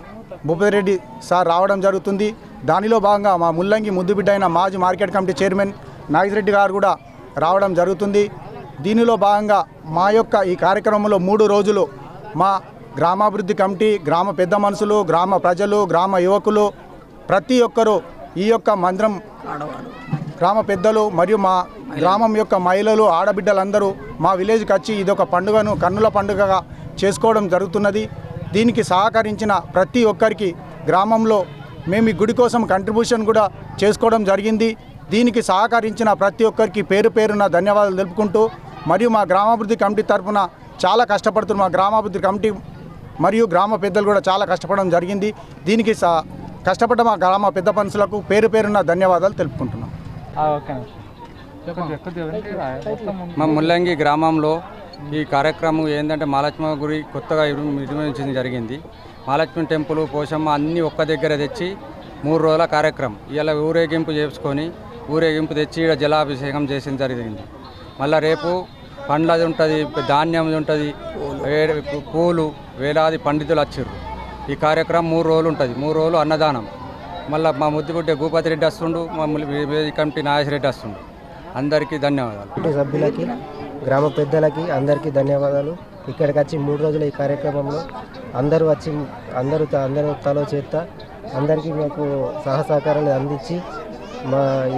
భూపతి రెడ్డి సార్ రావడం జరుగుతుంది. దానిలో భాగంగా మా ముల్లంగి ముద్దుబిడ్డ అయిన మాజీ market committee chairman Nagesh Reddy గారు కూడా రావడం జరుగుతుంది. దీనిలో భాగంగా మా యొక్క ఈ కార్యక్రమంలో 3 రోజులు మా గ్రామాభివృద్ధి కమిటీ, గ్రామ పెద్ద మనుషులు, గ్రామ ప్రజలు, గ్రామ యువకులు ప్రతి ఒక్కరూ ఈ యొక్క మందిరం గ్రామ పెద్దలు మరియు మా గ్రామం యొక్క మహిళలు, ఆడబిడ్డలందరూ మా విలేజ్కి వచ్చి ఇదొక పండుగను కన్నుల పండుగగా చేసుకోవడం జరుగుతున్నది. దీనికి సహకరించిన ప్రతి ఒక్కరికి గ్రామంలో మేము ఈ గుడి కోసం కంట్రిబ్యూషన్ కూడా చేసుకోవడం జరిగింది. దీనికి సహకరించిన ప్రతి ఒక్కరికి పేరు పేరున ధన్యవాదాలు తెలుపుకుంటూ, మరియు మా గ్రామాభివృద్ధి కమిటీ తరఫున చాలా కష్టపడుతున్న మా గ్రామాభివృద్ధి కమిటీ మరియు గ్రామ పెద్దలు కూడా చాలా కష్టపడడం జరిగింది. దీనికి కష్టపడ్డ మా గ్రామ పెద్ద మనుషులకు పేరు పేరున ధన్యవాదాలు తెలుపుకుంటున్నాం. మా ముల్లంగి గ్రామంలో ఈ కార్యక్రమం ఏంటంటే మహాలక్ష్మి గుడి కొత్తగా నిర్మించడం జరిగింది. మహాలక్ష్మి టెంపుల్, పోషమ్మ అన్నీ ఒక్క దగ్గర తెచ్చి 3 రోజుల కార్యక్రమం ఇలా ఊరేగింపు చేసుకొని ఊరేగింపు తెచ్చి ఇక్కడ జలాభిషేకం చేసిన జరిగింది. మళ్ళీ రేపు పండ్లది ఉంటుంది, ధాన్యం ఉంటుంది, పూలు, వేలాది పండితులు వచ్చారు. ఈ కార్యక్రమం 3 రోజులు ఉంటుంది. 3 రోజులు అన్నదానం. మళ్ళీ మా ముద్దుబిడ్డ భూపతి రెడ్డి వస్తుండు, మా కమిటీ నాగేష్ రెడ్డి వస్తుండు. అందరికీ ధన్యవాదాలు. సభ్యులకి, గ్రామ పెద్దలకి అందరికీ ధన్యవాదాలు. ఇక్కడికి వచ్చి 3 రోజుల ఈ కార్యక్రమంలో అందరూ తలో చేత అందరికీ మాకు సహకారాలు అందించి మా ఈ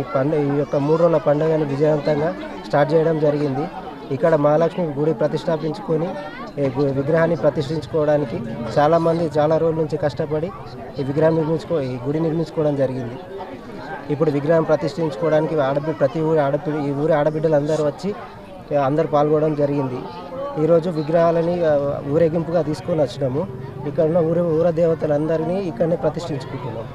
యొక్క 3 రోజుల పండుగని విజయవంతంగా స్టార్ట్ చేయడం జరిగింది. ఇక్కడ మహాలక్ష్మి గుడి ప్రతిష్టాపించుకొని విగ్రహాన్ని ప్రతిష్ఠించుకోవడానికి చాలామంది చాలా రోజుల నుంచి కష్టపడి ఈ గుడి నిర్మించుకోవడం జరిగింది. ఇప్పుడు విగ్రహం ప్రతిష్ఠించుకోవడానికి ప్రతి ఈ ఊరి ఆడబిడ్డలు అందరూ వచ్చి అందరూ పాల్గొనడం జరిగింది. ఈరోజు విగ్రహాలని ఊరేగింపుగా తీసుకొని వచ్చినాము. ఇక్కడ ఉన్న ఊర దేవతలందరినీ ఇక్కడనే ప్రతిష్ఠించుకుంటున్నాం.